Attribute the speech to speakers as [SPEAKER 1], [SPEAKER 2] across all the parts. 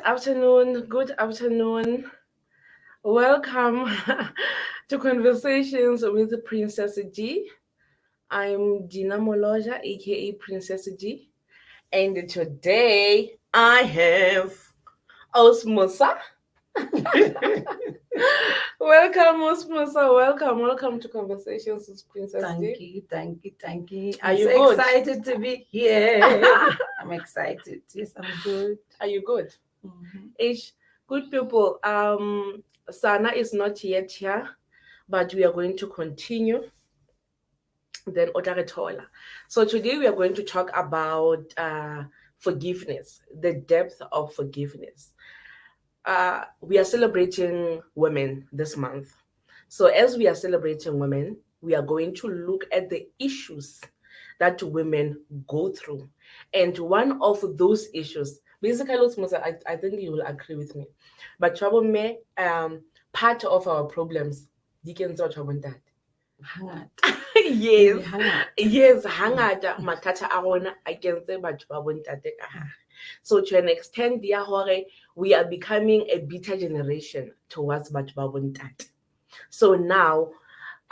[SPEAKER 1] afternoon. Good afternoon. Welcome to Conversations with Princess G. I'm Dina Moloja, aka Princess G. And today I have Osmosa. Welcome, Osmosa. Welcome to Conversations with Princess
[SPEAKER 2] Thank
[SPEAKER 1] G.
[SPEAKER 2] you, thank you, thank you.
[SPEAKER 1] Are
[SPEAKER 2] I'm
[SPEAKER 1] you
[SPEAKER 2] so
[SPEAKER 1] good?
[SPEAKER 2] excited to be here. I'm excited. Yes, I'm good.
[SPEAKER 1] Are you good?
[SPEAKER 2] Mhm.
[SPEAKER 1] Ish, good people. Sana is not yet here, but we are going to continue. Then Otaretola. So today we are going to talk about forgiveness, the depth of forgiveness. We are celebrating women this month. So as we are celebrating women, we are going to look at the issues that women go through. And one of those issues, basically, I think you will agree with me. But trouble me, part of our problems, Dickens or trouble that.
[SPEAKER 2] Hangata.
[SPEAKER 1] Yes,
[SPEAKER 2] Hangata.
[SPEAKER 1] yes, hangata mathata a rona a kentse batho ba bontate ka hare. So to an extent ya hore we are becoming a bitter generation towards batho ba bontate. So now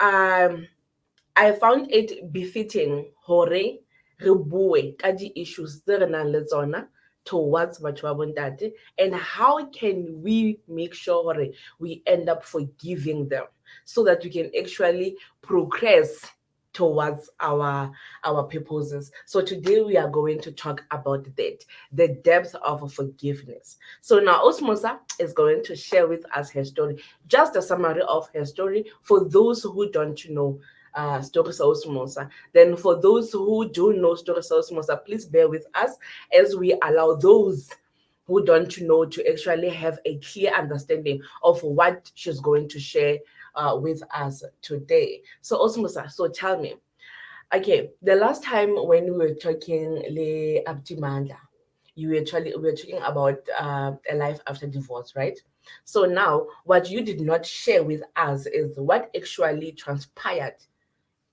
[SPEAKER 1] I found it befitting hore re bue ka di issues tse re nang le tsona towards batho ba bontate, and how can we make sure hore we end up forgiving them so that we can actually progress towards our purposes. So today we are going to talk about that, the depth of forgiveness. So now Osmosa is going to share with us her story, just a summary of her story for those who don't know Stories Osmosa. Then for those who do know Stories Osmosa, please bear with us as we allow those who don't know to actually have a clear understanding of what she's going to share with us today. So Osmosa, so tell me, okay, the last time when we were talking Le Abdimanda, we were talking about a life after divorce, right? So now what you did not share with us is what actually transpired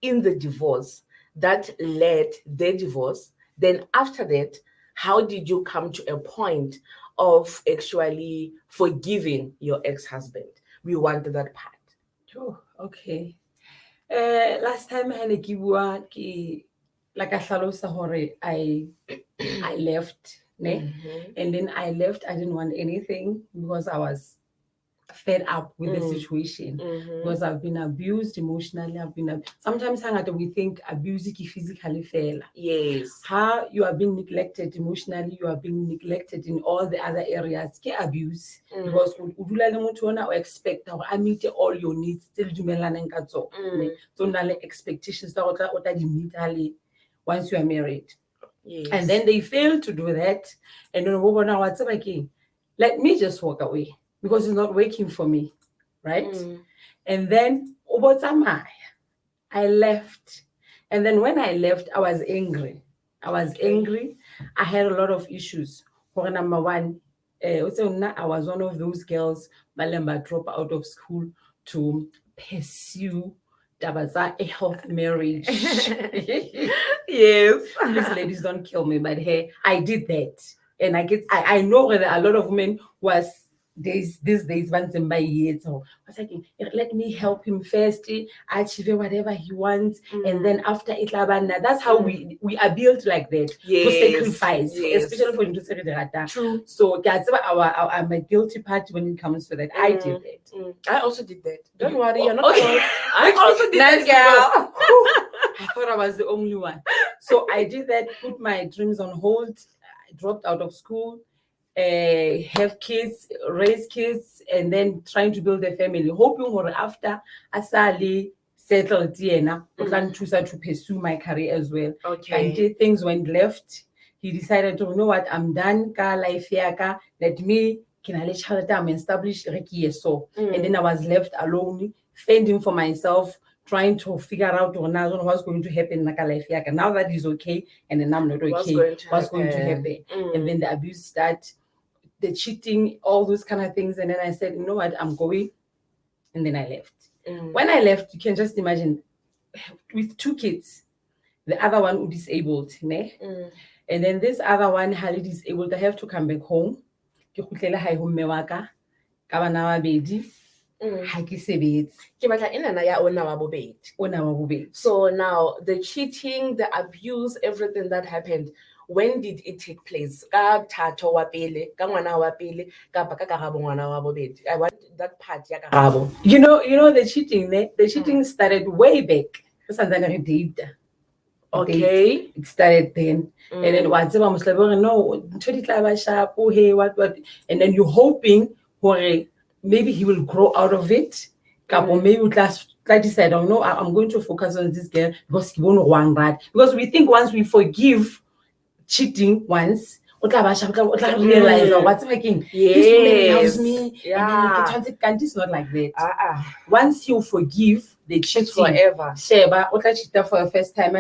[SPEAKER 1] in the divorce that led the divorce. Then after that, how did you come to a point of actually forgiving your ex-husband? We want that part.
[SPEAKER 2] Oh, okay. Last time I ne ke bua ke like I hlalosa hore I left, ne?
[SPEAKER 1] Mm-hmm.
[SPEAKER 2] And then I left. I didn't want anything because I was fed up with the situation
[SPEAKER 1] Mm-hmm.
[SPEAKER 2] because I've been abused emotionally. Sometimes hangata we think abuse is physically fair.
[SPEAKER 1] Yes.
[SPEAKER 2] How you are being neglected emotionally, you are being neglected in all the other areas. Ke abuse because o dula le motho ona o expect hore a meet all your needs tse le dumellaneng ka tsona. So na le expectations tsa go tla di meet hale once you are married.
[SPEAKER 1] Yes.
[SPEAKER 2] And then they fail to do that. And then what's like, let me just walk away because it's not working for me, right? And then I left. And then when I left, I was angry. I had a lot of issues. For number one, I was one of those girls Malemba drop out of school to pursue a health marriage.
[SPEAKER 1] Yes.
[SPEAKER 2] Please, ladies, don't kill me, but hey, I did that. And I know that a lot of women was these days once in my years. So I was like, let me help him first, achieve whatever he wants. And then after Itlabana, that's how we are built like that. To
[SPEAKER 1] Yes.
[SPEAKER 2] sacrifice,
[SPEAKER 1] Yes.
[SPEAKER 2] especially for Indusri.
[SPEAKER 1] True.
[SPEAKER 2] So that's I'm a guilty party when it comes to that. I did that.
[SPEAKER 1] I also did that. Don't
[SPEAKER 2] You-
[SPEAKER 1] worry, you're not
[SPEAKER 2] okay.
[SPEAKER 1] alone. I also did
[SPEAKER 2] Nice
[SPEAKER 1] that, girl.
[SPEAKER 2] I thought I was the only one. So I did that, put my dreams on hold, I dropped out of school, have kids, raise kids, and then trying to build a family, hoping for after Asali settled Diana, choose to pursue my career as well.
[SPEAKER 1] Okay.
[SPEAKER 2] And things went left. He decided to, you know what, I'm done, ka life yaka, let me can I let I'm established so. And then I was left alone, fending for myself, trying to figure out what's going to happen in my life. Now that he's okay, and then I'm not okay, what's going to happen? And then the abuse start, the cheating, all those kind of things. And then I said, you know what, I'm going. And then I left. When I left, you can just imagine with 2 kids, the other one who disabled, ne? And then this other one, highly disabled, I have to come back home. ke kgutlele hae ho mme wa ka ka bana ba babedi ha ke sebetse
[SPEAKER 1] Ke batla enana ya ona wa bobedi.
[SPEAKER 2] ona wa bobedi.
[SPEAKER 1] So now the cheating, the abuse, everything that happened, when did it take place? Ka Thato wa pele, ka ngwana wa pele, kapa ka Karabo ngwana wa bobedi. I want that part ya Karabo.
[SPEAKER 2] You know the cheating, the cheating started way back.
[SPEAKER 1] Okay.
[SPEAKER 2] It started then. And then what's no, what, and then you're hoping maybe he will grow out of it. Maybe we decide, oh no, I'm going to focus on this girl because he won't want that. Because we think once we forgive cheating once, realize what's making this woman loves me.
[SPEAKER 1] Yeah.
[SPEAKER 2] And then it's not like that. Once you forgive the cheating
[SPEAKER 1] forever.
[SPEAKER 2] For the first time,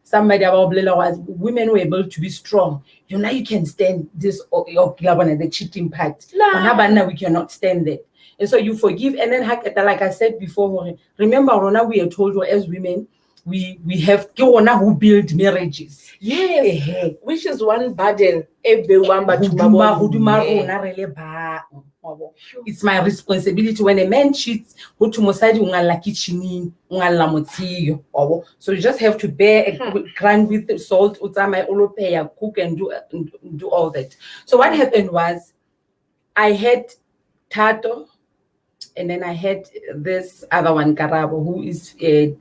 [SPEAKER 2] somebody was women were able to be strong. Now you can stand this the cheating part. We cannot stand it. And so you forgive, and then like I said before, remember Rona, we are told as women, we have who build marriages.
[SPEAKER 1] Yes, which is one burden. It's
[SPEAKER 2] my responsibility when a man cheats. So you just have to bear a grind with the salt, cook and do all that. So what happened was, I had Tato, and then I had this other one, Karabo, who is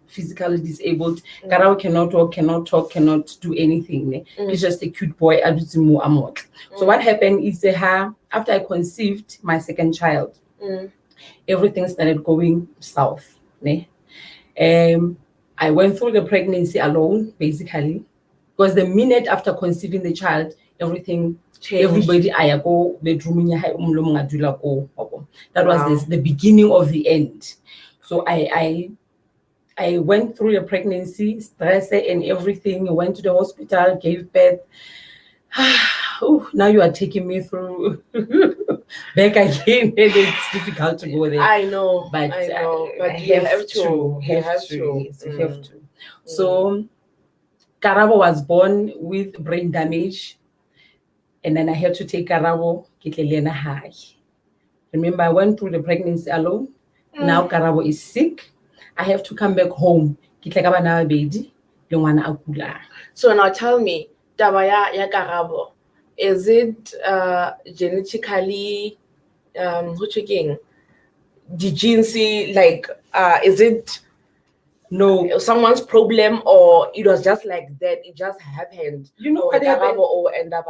[SPEAKER 2] physically disabled. Karabo cannot walk, cannot talk, cannot do anything. He's just a cute boy. So what happened is after I conceived my second child, everything started going south. I went through the pregnancy alone, basically, because the minute after conceiving the child, everything changed. Everybody I go bedroom that was the beginning of the end. So I went through the pregnancy, stress and everything. I went to the hospital, gave birth. Now you are taking me through back again. It's difficult to go there.
[SPEAKER 1] I know,
[SPEAKER 2] but
[SPEAKER 1] you have to. You have to.
[SPEAKER 2] So Karabo was born with brain damage. And then I had to take Karabo Kitlelena high. Remember, I went through the pregnancy alone. Now Karabo is sick. I have to come back home.
[SPEAKER 1] So now tell me, Tabaya ya Karabo, is it genetically the genes is it someone's problem, or it was just like that, it just happened? Karabo or end up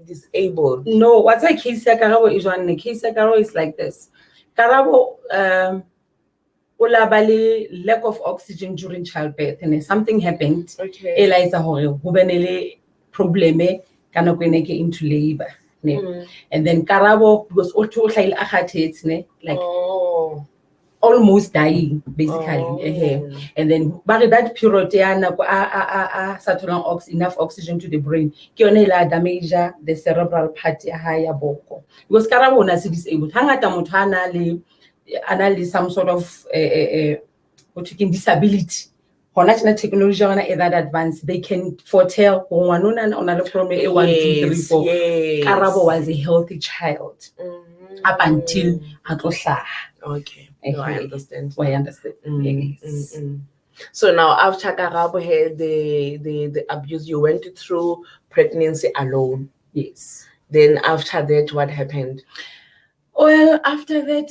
[SPEAKER 1] disabled?
[SPEAKER 2] No, what's like case Karabo is one. The case Karabo is like this. Karabo lack of oxygen during childbirth, and something happened.
[SPEAKER 1] Okay.
[SPEAKER 2] Eliza probleme into labor. And then Karabo was also like almost dying, basically. And then by that period, enough oxygen to the brain. Damage the cerebral part because Karabo is disabled. Some sort of disability. Technology that advanced, they can foretell on a problem 1, 2, 3, 4. Karabo was a healthy child up until
[SPEAKER 1] okay. No, I understand.
[SPEAKER 2] I understand.
[SPEAKER 1] Yes. So now after Karabo had the abuse, you went through pregnancy alone.
[SPEAKER 2] Yes.
[SPEAKER 1] Then after that, what happened?
[SPEAKER 2] Well, after that,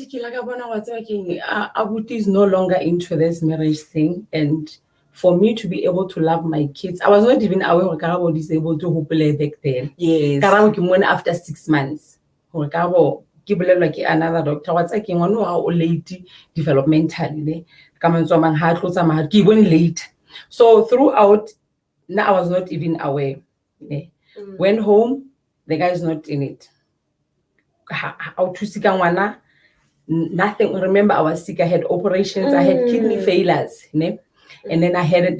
[SPEAKER 2] Abuti is no longer into this marriage thing, and for me to be able to love my kids, I was not even aware Karabo was able to hopefully back then.
[SPEAKER 1] Yes.
[SPEAKER 2] Karabo came after 6 months. Karabo like another doctor. What's like how late developmentally. Late. So throughout, now I was not even aware. Went home, the guy is not in it. Nothing. Remember, I was sick. I had operations. I had kidney failures. And then I had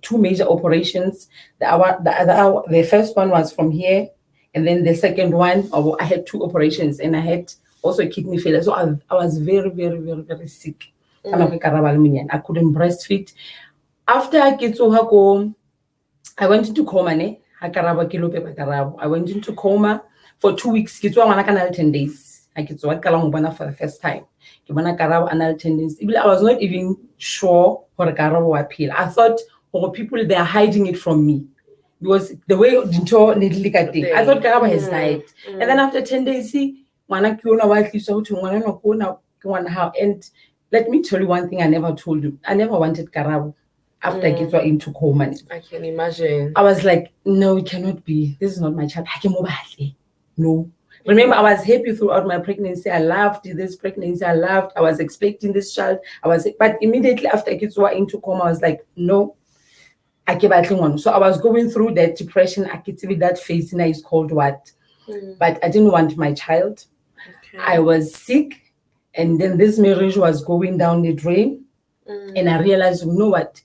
[SPEAKER 2] two major operations. The first one was from here, and then the second one, I had 2 operations, and I had also a kidney failure. So I was very, very, very, very sick. I couldn't breastfeed. After I get to her, I went into coma. I went into coma for 2 weeks ke tswa ngwana ka na le 10 days I ke tswa ka la ngwana for the first time ke bona Karabo another 10 days I was not even sure gore Karabo wa phela. I thought people they are hiding it from me because the way dintho ne di le ka teng I thought Karabo has died. And then after 10 days ngwana ke ona wa tliswa ho thwe ngwana no ko na ke ngwana how. And let me tell you one thing I never told you. I never wanted Karabo after I get into coma.
[SPEAKER 1] I can imagine.
[SPEAKER 2] I was like, no, it cannot be. This is not my child. No. Remember, I was happy throughout my pregnancy. I loved this pregnancy. I was expecting this child. But immediately after I get into coma, I was like, no. So I was going through that depression. I could see that phase now is called what? But I didn't want my child.
[SPEAKER 1] Okay.
[SPEAKER 2] I was sick. And then this marriage was going down the drain. And I realized, you know what?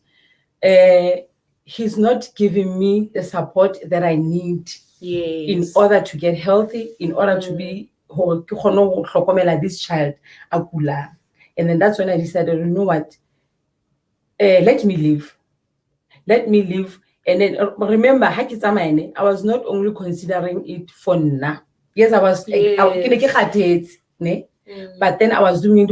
[SPEAKER 2] He's not giving me the support that I need in order to get healthy, in order to be this child. And then that's when I decided, you know what? Let me live. And then remember, I was not only considering it for now. Yes, I was but then I was doing it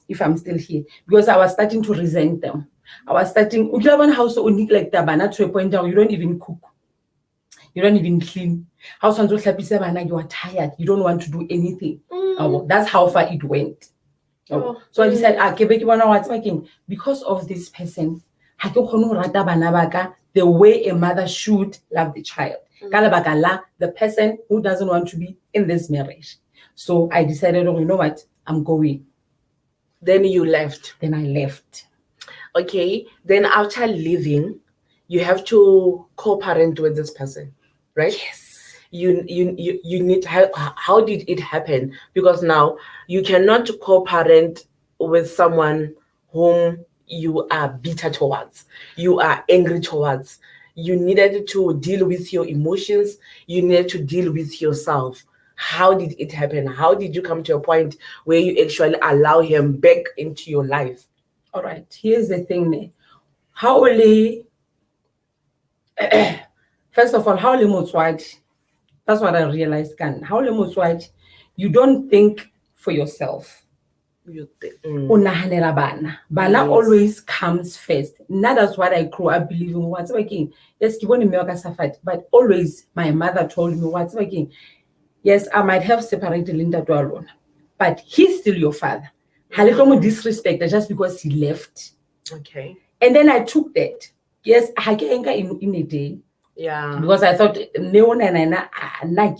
[SPEAKER 2] if I'm still here, because I was starting to resent them. I was starting house like to a point now you don't even cook, you don't even clean. House you are tired, you don't want to do anything. That's how far it went. So I decided because of this person, the way a mother should love the child. The person who doesn't want to be in this marriage. So I decided, you know what, I'm going.
[SPEAKER 1] Then you left.
[SPEAKER 2] Then I left.
[SPEAKER 1] Okay. Then after leaving, you have to co-parent with this person, right?
[SPEAKER 2] Yes.
[SPEAKER 1] You need how did it happen? Because now you cannot co-parent with someone whom you are bitter towards, you are angry towards. You needed to deal with your emotions. You needed to deal with yourself. How did it happen? How did you come to a point where you actually allow him back into your life?
[SPEAKER 2] All right. Here's the thing. How only first of all, how Motswadi? That's what I realized. How Motswadi? You don't think for yourself.
[SPEAKER 1] You think.
[SPEAKER 2] Bana always comes first. Now that's what I grew up believing. What's working? Yes, but always my mother told me what's working. Yes, I might have separated Linda to alone, but he's still your father. Halitomo disrespect just because he left.
[SPEAKER 1] Okay.
[SPEAKER 2] And then I took that. Yes, I can in a day.
[SPEAKER 1] Yeah.
[SPEAKER 2] Because I thought Neon and not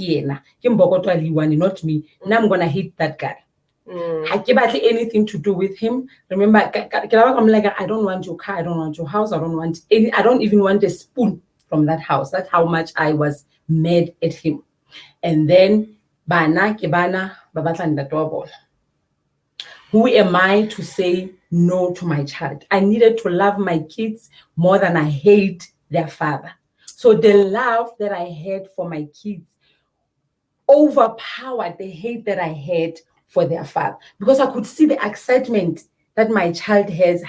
[SPEAKER 2] me. Now I'm gonna hit that guy. I give anything to do with him. Remember, I'm like, I don't want your car, I don't want your house, I don't want any, I don't even want a spoon from that house. That's how much I was mad at him. And then who am I to say no to my child? I needed to love my kids more than I hate their father. So the love that I had for my kids overpowered the hate that I had for their father, because I could see the excitement that my child has.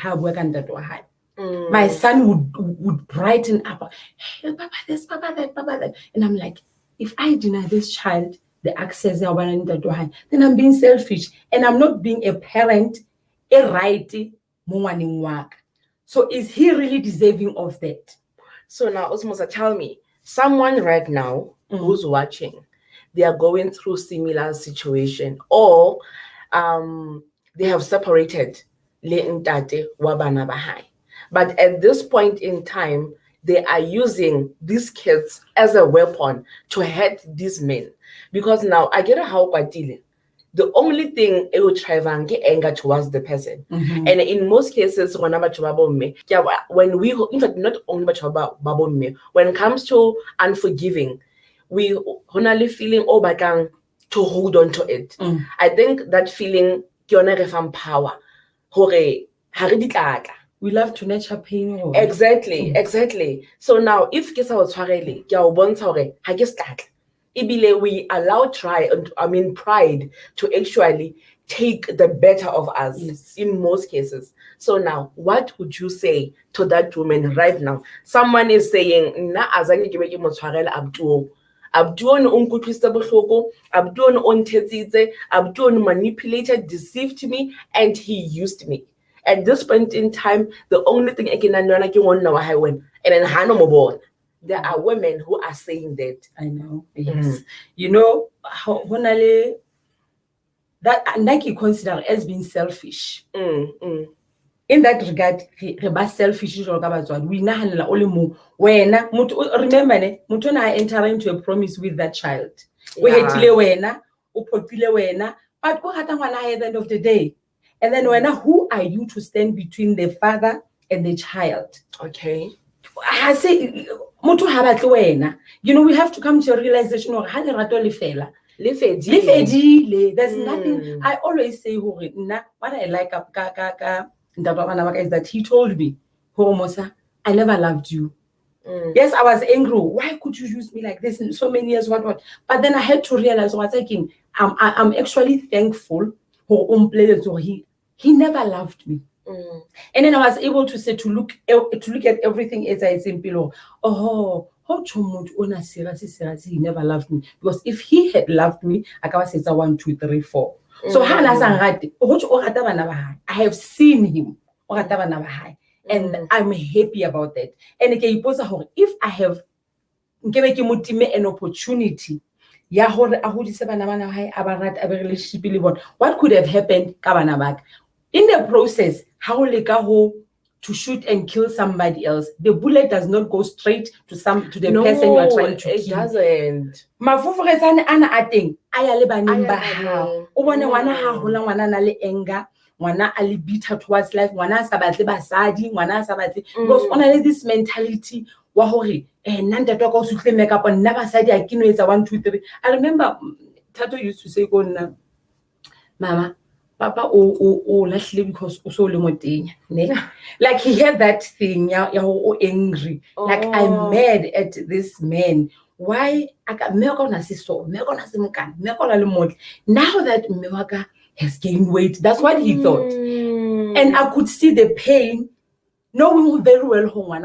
[SPEAKER 2] My son would brighten up, hey, Papa this, Papa that, Papa that. And I'm like, if I deny this child the access, then I'm being selfish and I'm not being a parent, a righty. So is he really deserving of that?
[SPEAKER 1] So now, Osmosa, tell me, someone right now who's watching, they are going through similar situation, or they have separated but at this point in time they are using these kids as a weapon to hurt these men, because now I get how the only thing it will try and get anger towards the person. And in most cases, when we, in fact, not only when it comes to unforgiving, we only feeling to hold on to it. I think that feeling power.
[SPEAKER 2] We love to nurture pain.
[SPEAKER 1] Exactly. So now if kesa o tshwarele ke a o bontsha hore ha ke stla Ibile, we allow pride to actually take the better of us in most cases. So now, what would you say to that woman right now? Someone is saying, "Na azange ke be ke mo tshwarela Abdu. Abdu on unkutlwisa bohloko, Abdu on ontetsitse, Abdu on manipulated, deceived me, and he used me. At this point in time, the only thing I can know ke wonna wa hae wena, and then hano mo bona." There are women who are saying that.
[SPEAKER 2] I know. Yes. You know, that Nike consider as being selfish. In that regard, we selfish. We nahanela only mo. Wena, remember ne, mutu na enter into a promise with that child. We hetile wena, upotile wena, but who hata ngwana at the end of the day. And then wena, who are you to stand between the father and the child?
[SPEAKER 1] Okay.
[SPEAKER 2] I say, mutu habatli wena. You know, we have to come to a realization of how lerato le fela. There's nothing. I always say, what I like is that he told me, I never loved you. Yes, I was angry. Why could you use me like this in so many years? What? But then I had to realize I'm actually thankful for he never loved me. And then I was able to say to look at everything as I simple. How he never loved me, because if he had loved me, I can say 1, 2, 3, 4. So I have seen him, and I'm happy about that. And again, if I have an opportunity, what could have happened? In the process, to shoot and kill somebody else, the bullet does not go straight to the person you are trying to kill.
[SPEAKER 1] It doesn't.
[SPEAKER 2] Bitter towards life, because only this mentality. I remember Tato used to say, Mama, Papa because like he had that thing, angry. Like I'm mad at this man. Why now that Mewaka has gained weight, that's what he thought. And I could see the pain, knowing very well whole.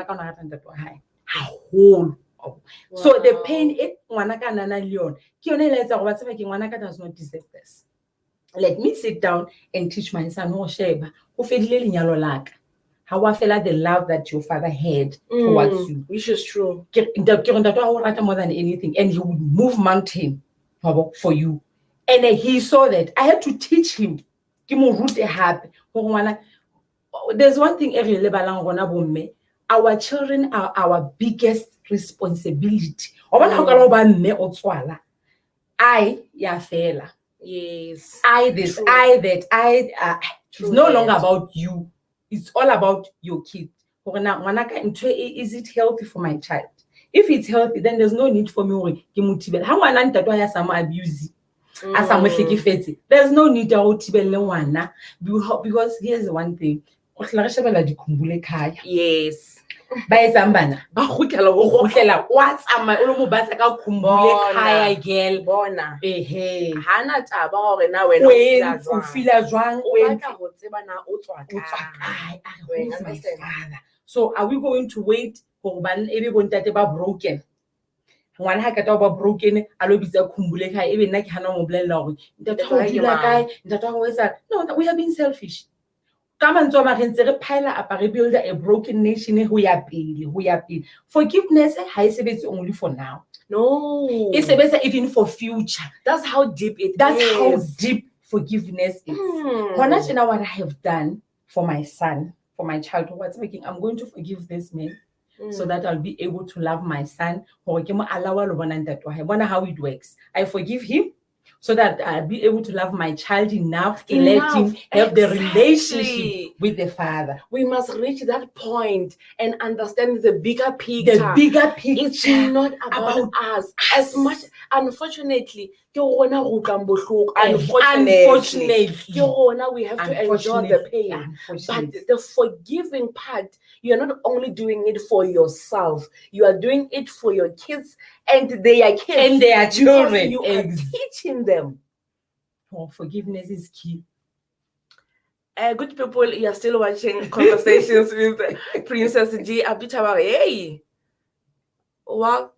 [SPEAKER 2] So the pain does not deserve this. Let me sit down and teach my son how I felt the love that your father had towards you.
[SPEAKER 1] Which is true.
[SPEAKER 2] More than anything. And he would move mountain for you. And he saw that. I had to teach him. There's one thing, our children are our biggest responsibility.
[SPEAKER 1] Yes.
[SPEAKER 2] It's no longer about you. It's all about your kid. Is it healthy for my child? If it's healthy, then there's no need for me abuse. There's no need because here's one thing.
[SPEAKER 1] Yes.
[SPEAKER 2] By Zambana. What's girl?
[SPEAKER 1] Bona. Hana taba na
[SPEAKER 2] So are we going to wait for broken? One broken, no, we have been selfish. Come and build a broken nation. Forgiveness is only for now.
[SPEAKER 1] No,
[SPEAKER 2] it's better even for future.
[SPEAKER 1] That's how deep it is.
[SPEAKER 2] That's how deep forgiveness is. What I have done for my son, for my child, I'm going to forgive this man so that I'll be able to love my son. Wonder how it works. I forgive him so that I'll be able to love my child enough to let him have the relationship with the father.
[SPEAKER 1] We must reach that point and understand the bigger picture.
[SPEAKER 2] The bigger picture.
[SPEAKER 1] It's not about us. As much, unfortunately, ke gona go utlwang bohloko.
[SPEAKER 2] Unfortunately.
[SPEAKER 1] Ke gona we have to enjoy the pain. But the forgiving part, you're not only doing it for yourself, you are doing it for your kids and their kids.
[SPEAKER 2] And their
[SPEAKER 1] because
[SPEAKER 2] children.
[SPEAKER 1] You are teaching them.
[SPEAKER 2] Oh, forgiveness is key.
[SPEAKER 1] Good people, you are still watching Conversations with Princess G. Abitaba, hey, wa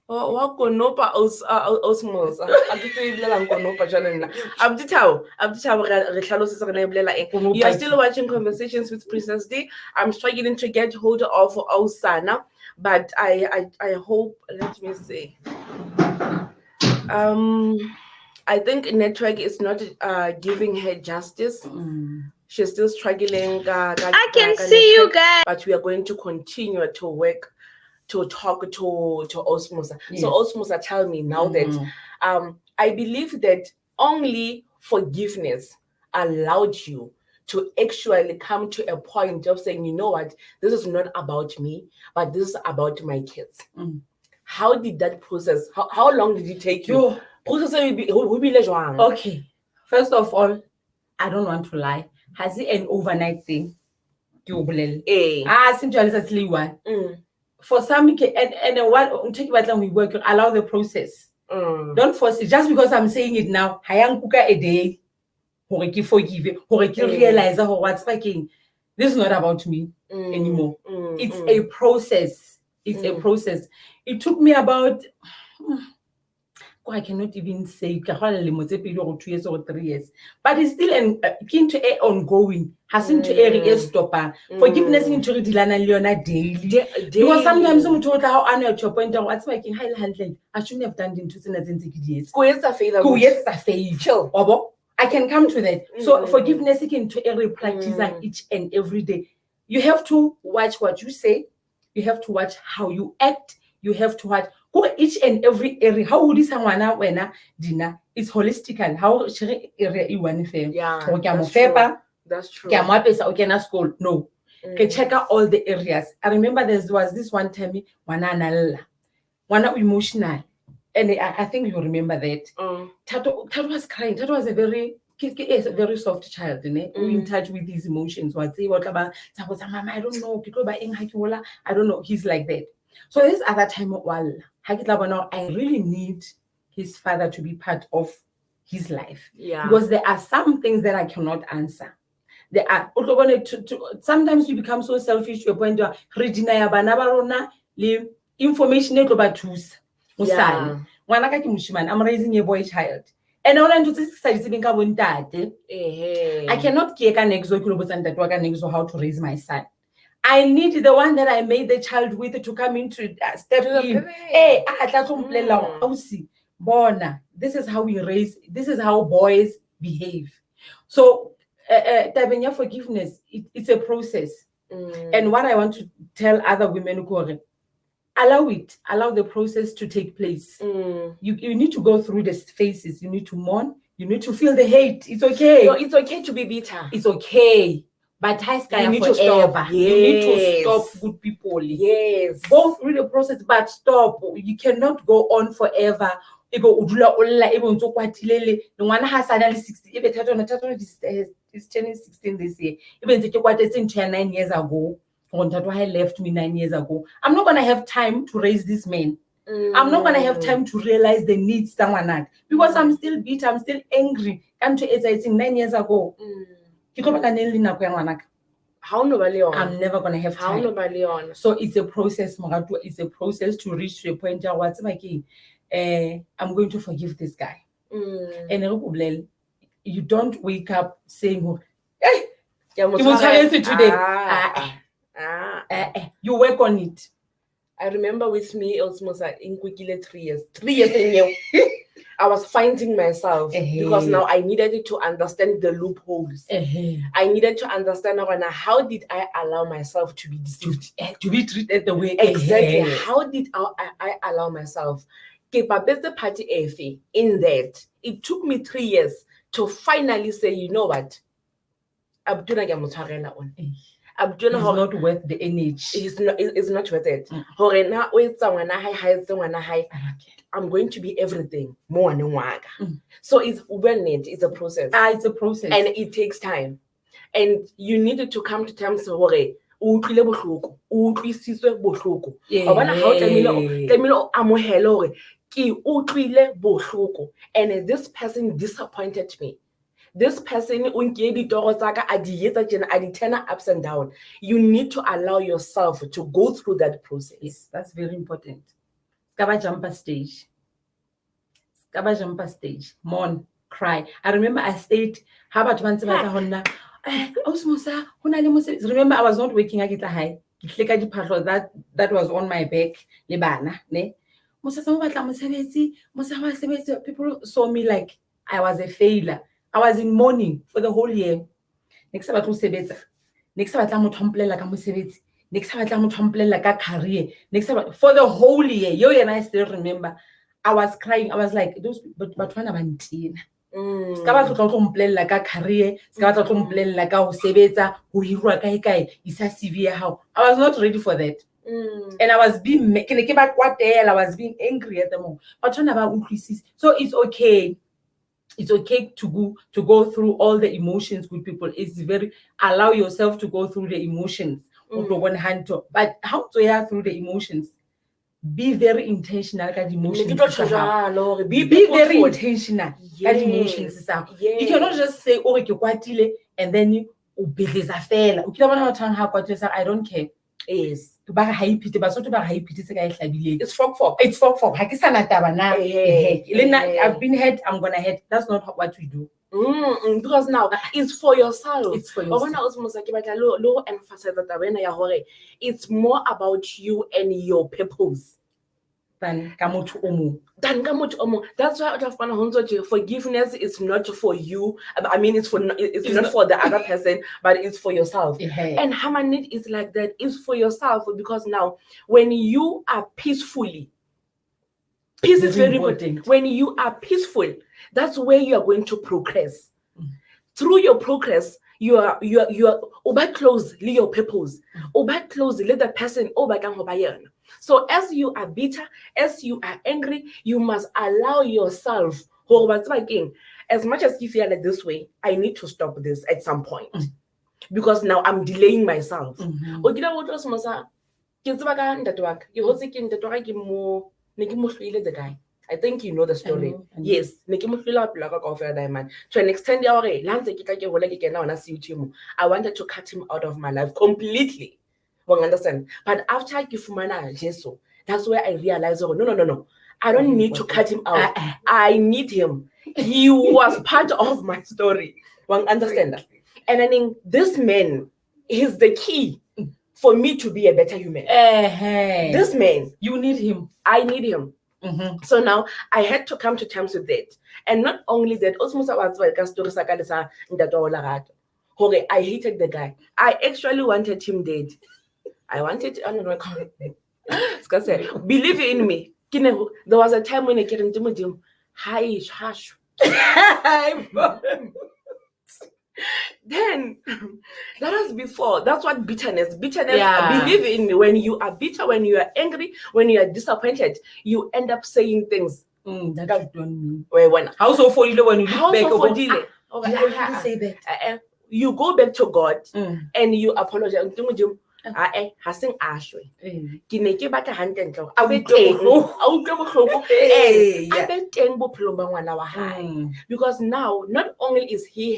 [SPEAKER 1] konopa osmos. You are still watching Conversations with Princess D. I'm struggling to get hold of Osana, but I hope, let me see. I think network is not giving her justice. She's still struggling.
[SPEAKER 3] I can see you guys.
[SPEAKER 1] But we are going to continue to work to talk to Osmosa.
[SPEAKER 2] Yes.
[SPEAKER 1] So Osmosa, tell me now that I believe that only forgiveness allowed you to actually come to a point of saying, you know what, this is not about me, but this is about my kids. How did that process? How long did it take you?
[SPEAKER 2] Okay, first of all, I don't want to lie. Has it an overnight thing? Simply one. For some, and what take about we work, allow the process. Don't force it. Just because I'm saying it now, hayang kuka a day, forgive, realize what's fucking. This is not about me anymore. It's a process. It's a process. It took me about. I cannot even say 2 years or 3 years, but it's still keen to ongoing. Hasn't to a stopper. Forgiveness into dilana daily. Because sometimes I'm told how I to point out what's making high handling. I shouldn't have done into years. Chill. I can come to that. So forgiveness into every practice each and every day. You have to watch what you say. You have to watch how you act. You have to watch each and every area. How would this when dinner is holistic and how area you want to
[SPEAKER 1] That's true.
[SPEAKER 2] Okay, school. No. Okay, check out all the areas. I remember there was this one time one emotional. And I think you remember that. Tato was crying. Tato was a very soft child, in touch with his emotions. What about Mama? I don't know. I don't know. He's like that. So this other time, I really need his father to be part of his life. Because there are some things that I cannot answer. There are sometimes you become so selfish to a point where information I'm raising a boy child. And I want to I cannot care how to raise my son. I need the one that I made the child with to come into step in. Bona, this is how we raise. This is how boys behave. So, forgiveness, it's a process. And what I want to tell other women who allow the process to take place. You need to go through the phases. You need to mourn. You need to feel the hate. It's okay.
[SPEAKER 1] No, it's okay to be bitter.
[SPEAKER 2] It's okay. But you need to stop. You need to stop, good people.
[SPEAKER 1] Yes.
[SPEAKER 2] Go through the process, but stop. You cannot go on forever. No one has 60. He's turning 16 this year. Even it's 9 years ago. I left me 9 years ago. I'm not gonna have time to raise this man. I'm not gonna have time to realize the needs someone had because I'm still bitter. I'm still angry. I'm 9 years ago. I'm never gonna have time. So it's a process, Moratu. It's a process to reach to a point where what's making. I'm going to forgive this guy. And you don't wake up saying, "Hey, today." You work on it.
[SPEAKER 1] I remember with me, almost in 3 years. 3 years in I was finding myself because now I needed to understand the loopholes. I needed to understand how did I allow myself to be deceived,
[SPEAKER 2] to be treated the way
[SPEAKER 1] exactly. How did I allow myself? The party in that it took me 3 years to finally say, you know what, Abjuna
[SPEAKER 2] It's not worth the energy.
[SPEAKER 1] it's not worth it.
[SPEAKER 2] Mm.
[SPEAKER 1] Hore na o etsa ngwana hae etsa ngwana hae,
[SPEAKER 2] Okay.
[SPEAKER 1] I'm going to be everything. More than waka.
[SPEAKER 2] Mm.
[SPEAKER 1] So it's it's a process.
[SPEAKER 2] It's a process.
[SPEAKER 1] And it takes time. And you needed to come to terms hore o utlwile bohloko, o utlwisitswe bohloko. Wa bona ha o tlamehile o amohele hore ke utlwile bohloko, and this person disappointed me. This person unke ditoro tsaka a di etsa tjena a di turn ups and down. You need to allow yourself to go through that process.
[SPEAKER 2] Yes, that's very important. Skaba jumper stage. Skaba jumper stage. Mourn, cry. I remember I stayed. How about once remember I was not working at high. That was on my back. People saw me like I was a failure. I was in mourning for the whole year. Next time I told Sebeta. Next time I told Mutomple like a Musevets. Next time I told Mutomple like a career. Next time for the whole year. Yo and I still remember. I was crying. I was like, those but when I'm teen. Skaba tlo like a career, skaba tlo like a Sebeta, who hirwa kae kae, isa CV how. I was not ready for that. And I was being I was being angry at the moment. But so it's okay. It's okay to go through all the emotions with people. It's very allow yourself to go through the emotions. But how to hear through the emotions? Be very intentional with emotions. Be very intentional with emotions. You cannot just say, "Oh, and then you I don't care."
[SPEAKER 1] Yes.
[SPEAKER 2] It's fok. I've been hurt, I'm gonna hurt. That's not what we do.
[SPEAKER 1] Because now it's for yourself.
[SPEAKER 2] It's for yourself.
[SPEAKER 1] It's more about you and your purpose
[SPEAKER 2] Than kamutu omu.
[SPEAKER 1] That's why forgiveness is not for you. I mean, it's not for the other person, but it's for yourself. And Hamanit is like that. It's for yourself, because now when you are peacefully, peace is very important. When you are peaceful, that's where you are going to progress. Through your progress, you are over close your purpose, over close let the person over. So as you are bitter, as you are angry, you must allow yourself. As much as you feel like this way, I need to stop this at some point, because now I'm delaying myself. The guy. I think you know the story. Yes. To an extent, I wanted to cut him out of my life completely. Understand? But after I give Jesus, that's where I realized, oh, no. I don't need to cut him out. I need him. He was part of my story. Understand that? And I think this man is the key for me to be a better human. This man,
[SPEAKER 2] you need him.
[SPEAKER 1] I need him. So now I had to come to terms with that. And not only that, I hated the guy. I actually wanted him dead. I wanted, I don't know, believe in me. There was a time when I came to him, hush. Then that was before. That's what bitterness. Believe in me. When you are bitter, when you are angry, when you are disappointed, you end up saying things
[SPEAKER 2] that you don't mean.
[SPEAKER 1] How so for you when you
[SPEAKER 2] look back
[SPEAKER 1] over?
[SPEAKER 2] I didn't say that.
[SPEAKER 1] You go back to God and you apologize. Hasing ashwe ke ne ke batla hantle a be teng bophelo ba ngwana wa hae, because now not only is he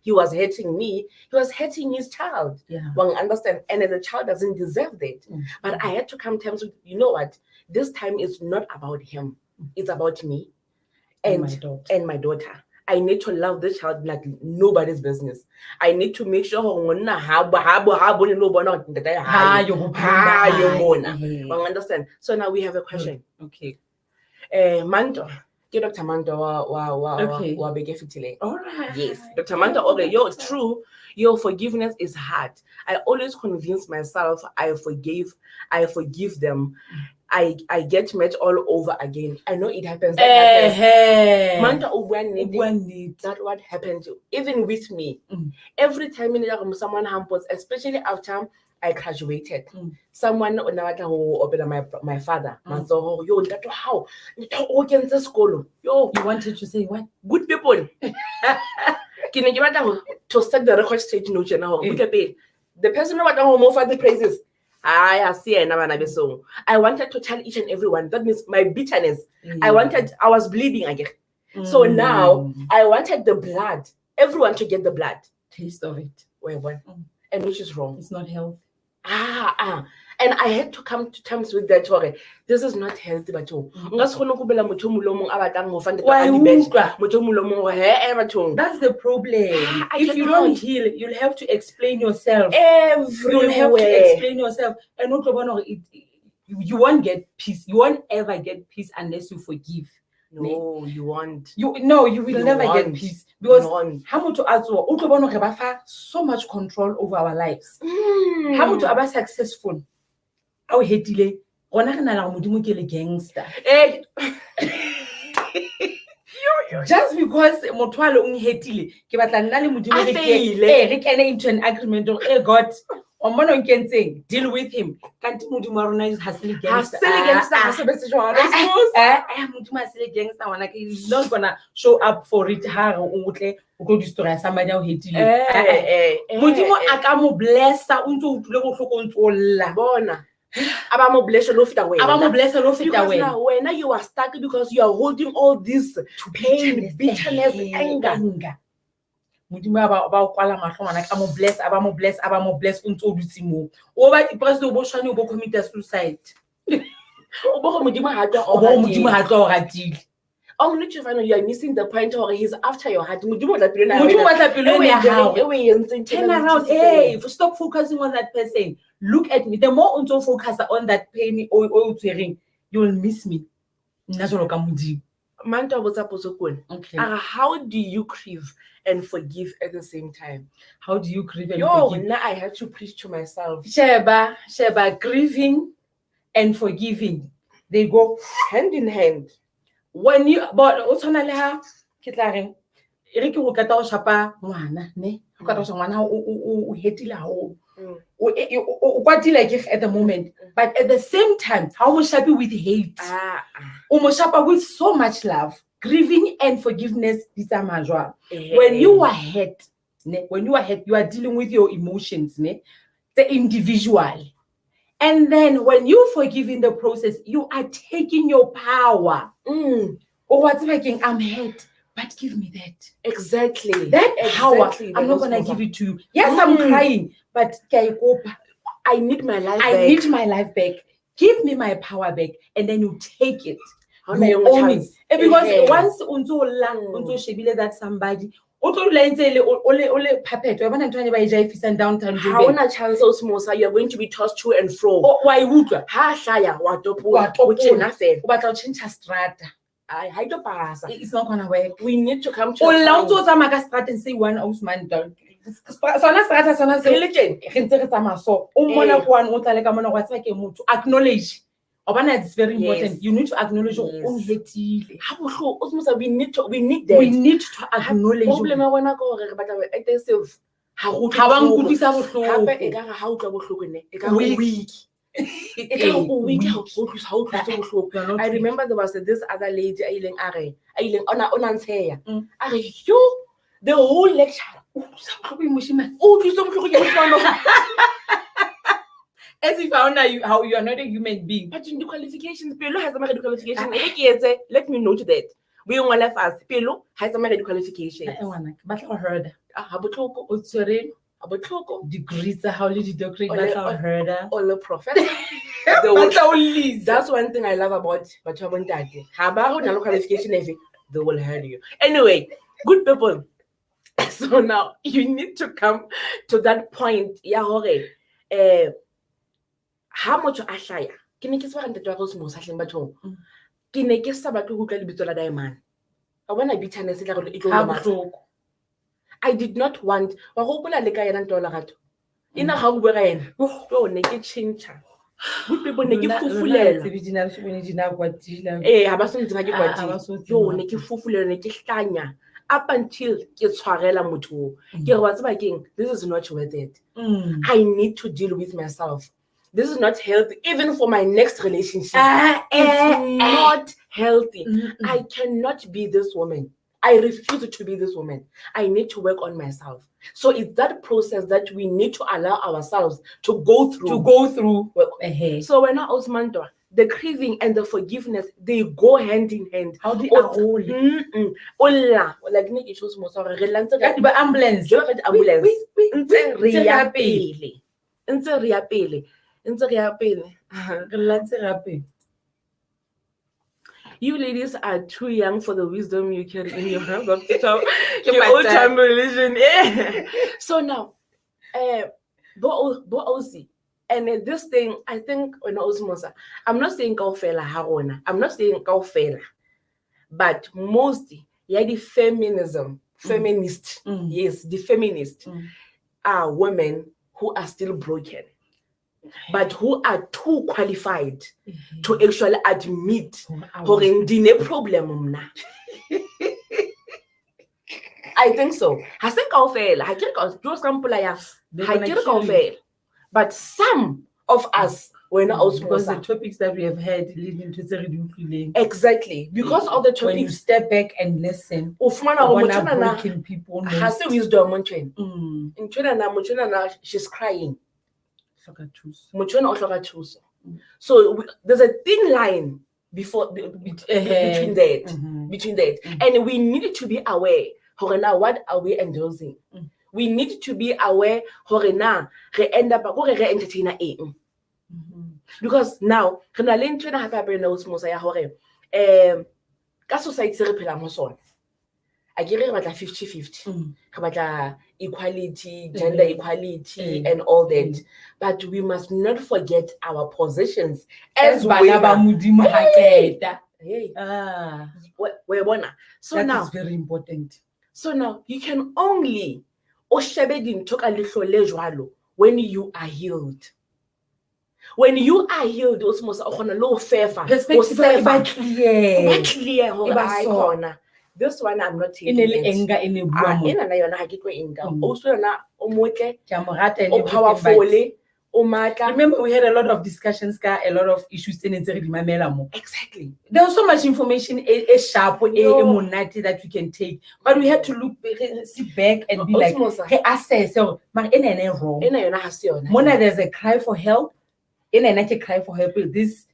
[SPEAKER 1] was hurting me, he was hurting his child. Understand? And the child doesn't deserve that. But I had to come to terms with, you know what, this time is not about him, it's about me and my daughter. I need to love this child like nobody's business. I need to make sure you understand. So now we have a question.
[SPEAKER 2] Okay.
[SPEAKER 1] Manto, Ke Dr. Manta
[SPEAKER 2] Okay.
[SPEAKER 1] wa beke fitile.
[SPEAKER 2] All right.
[SPEAKER 1] Yes, Dr. Manta, okay, yo, it's true. Your forgiveness is hard. I always convince myself I forgive them. I get met all over again. I know it happens. That happens. Manta that what happened even with me. Every time someone hampers, especially after I graduated, someone open my father. So yo, that how school. Yo,
[SPEAKER 2] You wanted to say what?
[SPEAKER 1] good people. Can you to set the record straight note now? The person who more for the praises. I see another song. I wanted to tell each and everyone. That means my bitterness. I was bleeding again. So now I wanted the blood. Everyone to get the blood.
[SPEAKER 2] Taste of it.
[SPEAKER 1] Wait, what? And which is wrong.
[SPEAKER 2] It's not healthy.
[SPEAKER 1] And I had to come to terms with that. This is not healthy, but that's the
[SPEAKER 2] problem. If you don't heal, you'll have to explain yourself.
[SPEAKER 1] Everywhere.
[SPEAKER 2] You'll have to explain yourself. And you won't get peace. You won't ever get peace unless you forgive.
[SPEAKER 1] No, you won't.
[SPEAKER 2] You will never get peace because so much control over our lives. How much are successful? How hetile? Gangster. Just because motwalo unghetile, ke batla nna le modimo re kene into an agreement of God. Omono nkentse deal with him. Kanti modimo wa rona is hasile gangster. Modimo hasile gangster wana ke is not gonna show up for it ha utle go destroy somebody o hetile. Modimo aka mo blessa o ntse o tlile go hloko ntse lla bona.
[SPEAKER 1] Bless lo fita wena.
[SPEAKER 2] Bless lo fita
[SPEAKER 1] wena. Now when you are stuck because you are holding all this pain, bitterness, anger. Modimo ba o kwala mahlo ngwana ka mo bless untse o dutse mo o ba depressed o bo shwane o bo commit suicide o bo modimo ha tlo o ratile. Only to find you are missing the point or he's after your heart.
[SPEAKER 2] Modimo batla pelo ya turn around. Stop focusing on that person. Look at me. The more unto focus on that pain or you will miss me.
[SPEAKER 1] Okay. How do you grieve and forgive at the same time?
[SPEAKER 2] How do you grieve and forgive?
[SPEAKER 1] Now I had to preach to myself.
[SPEAKER 2] Sheba, grieving and forgiving, they go
[SPEAKER 1] hand in hand.
[SPEAKER 2] When you but o tshwana le ha ke tla reng re ke go kata o shapa ngwana ne go kata o ngwana o hetile ha o kwatile ke at the moment, but at the same time how much happy with hate o mo shapa with so much love. Grieving and forgiveness is a major. When you are hurt, you are dealing with your emotions, the individual. And then when you forgive in the process, you are taking your power. Or what's making I'm hurt, but give me that.
[SPEAKER 1] Exactly.
[SPEAKER 2] That power, I'm not gonna give it to you. Yes, I'm crying, but
[SPEAKER 1] I need my life back.
[SPEAKER 2] I need my life back. Give me my power back, and then you take it. You own it. Because once unto shebile that somebody ole puppet wa bana ntwana ba ifisa downtown
[SPEAKER 1] how una chance o smosa you are going to be tossed to and fro
[SPEAKER 2] wa iutlwa
[SPEAKER 1] ha hlaya wa topola o tshena fela
[SPEAKER 2] o batla o change strata
[SPEAKER 1] I don't pass.
[SPEAKER 2] It's not gonna work.
[SPEAKER 1] We need to come to
[SPEAKER 2] o la ntse o tsamaya ka strata and say one Osman down sona strata sona se
[SPEAKER 1] religion
[SPEAKER 2] re ntse re tsamaya so o mona kwa o tla le ka mona wa tsaka ke motho acknowledge. It's very important. You need to acknowledge your own hate.
[SPEAKER 1] We need that.
[SPEAKER 2] We need to acknowledge.
[SPEAKER 1] Problem ha I remember there was this other lady the whole lecture
[SPEAKER 2] as if I know how you are not a human being.
[SPEAKER 1] But in the qualifications, Pelo has a medical qualification. Let me note that. We don't left us. Pelo has a medical qualification.
[SPEAKER 2] But I heard. Degrees, how did you degree? But I heard.
[SPEAKER 1] All the professor. That's one thing I love about Bachabon Daddy. Habaro no qualification, they will hear you. Anyway, good people. So now you need to come to that point. How much ashaya? Can you just find the dragons most hashing baton? ke ne ke sa batle go utlwa lebitso la Diamond. I want to be bitterness la gore e tlo
[SPEAKER 2] Ha
[SPEAKER 1] lomata.
[SPEAKER 2] bohloko.
[SPEAKER 1] I did not want wa go gopola le ka yena ntwa la gato. Ina ga go bua ka yena. Yo ne ke chincha. Good people ne ke fufulela.
[SPEAKER 2] Tsebi dina se bone dina kwatila.
[SPEAKER 1] Ha ba se ntse ba ke
[SPEAKER 2] Ah,
[SPEAKER 1] kwatile.
[SPEAKER 2] ba so tseba.
[SPEAKER 1] Yo ne ke fufulela ne ke hlanya up until ke tshwarela motho. Ke re wa tseba keng, this is not worth it. I need to deal with myself. This is not healthy, even for my next relationship. It's not healthy. I cannot be this woman. I refuse to be this woman. I need to work on myself. So it's that process that we need to allow ourselves to go through. So when I was mentor, the grieving and the forgiveness, they go hand in hand.
[SPEAKER 2] How do you
[SPEAKER 1] Ola, like ne issues mo sorry, re lantse
[SPEAKER 2] Ka di ba ambulance.
[SPEAKER 1] Jo ka di ambulance. Ntse re
[SPEAKER 2] Ntse
[SPEAKER 1] ya
[SPEAKER 2] re
[SPEAKER 1] pele. Ntse re ya pele. Ntse re ya pele.
[SPEAKER 2] Re latse gape.
[SPEAKER 1] You ladies are too young for the wisdom you carry in your hands of your
[SPEAKER 2] my
[SPEAKER 1] old
[SPEAKER 2] dad.
[SPEAKER 1] time religion. So now, bo Osi, and this thing, I think on Osmosa, I'm not saying kaofela ha rona. I'm not saying kaofela, but mostly, yeah, the feminist, yes, the feminists are women who are still broken, but who are too qualified to actually admit hore ndine problem mna. I think so. Ha se kaofela, ha ke ka jo sampula ya. Ha ke kaofela. But some of us were not also
[SPEAKER 2] because the topics that we have had leading to the
[SPEAKER 1] exactly because of the topics.
[SPEAKER 2] When you step back and listen,
[SPEAKER 1] broken
[SPEAKER 2] people
[SPEAKER 1] has a wisdom she's crying. So there's a thin line between that, and we need to be aware. What are we endorsing? We need to be aware re end up re entertainer eng. Because now re na le ntwe na hape na osmosa ya hore ka society re phela mo sona a ke re batla 50-50 re batla equality, gender equality and all that, but we must not forget our positions as women. So
[SPEAKER 2] that
[SPEAKER 1] now
[SPEAKER 2] is very important.
[SPEAKER 1] So now you can only when you are healed. When you are healed, this one I'm not taking it.
[SPEAKER 2] Remember, we had a lot of discussions, a lot of issues.
[SPEAKER 1] Exactly.
[SPEAKER 2] There was so much information, sharp, that we can take, but we had to look, sit back, and be like, assess. So, Mona, there's a cry for help. And cry for help. This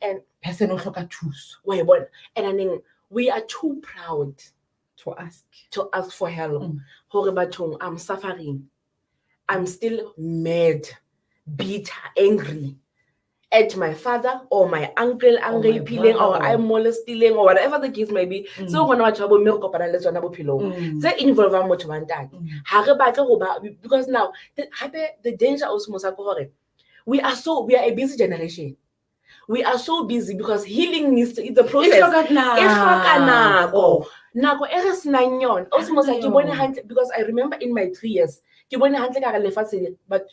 [SPEAKER 2] person also got choose.
[SPEAKER 1] And I mean, we are too proud
[SPEAKER 2] to
[SPEAKER 1] ask for help. I'm suffering. I'm still mad, bitter, angry at my father or my uncle, or I'm molesting, or whatever the case may be. So when I trouble milk up and let's involve because now the danger also we are a busy generation. We are so busy because healing is the process. Because I remember in my 3 years, but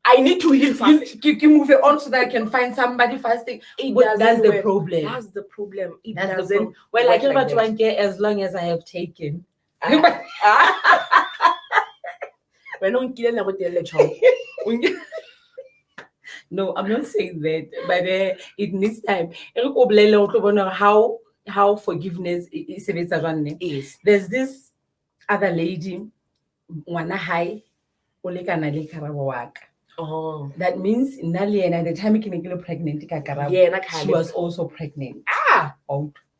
[SPEAKER 1] I need to heal fast.
[SPEAKER 2] You move it on so that I can find somebody fasting. That's the problem.
[SPEAKER 1] That's the problem. It
[SPEAKER 2] That's
[SPEAKER 1] doesn't.
[SPEAKER 2] The problem. Well, I care about 1 year as long as I have taken. No, I'm not saying that, but it needs time. How forgiveness is. There's this other lady, that means at the time I pregnant, she was also pregnant.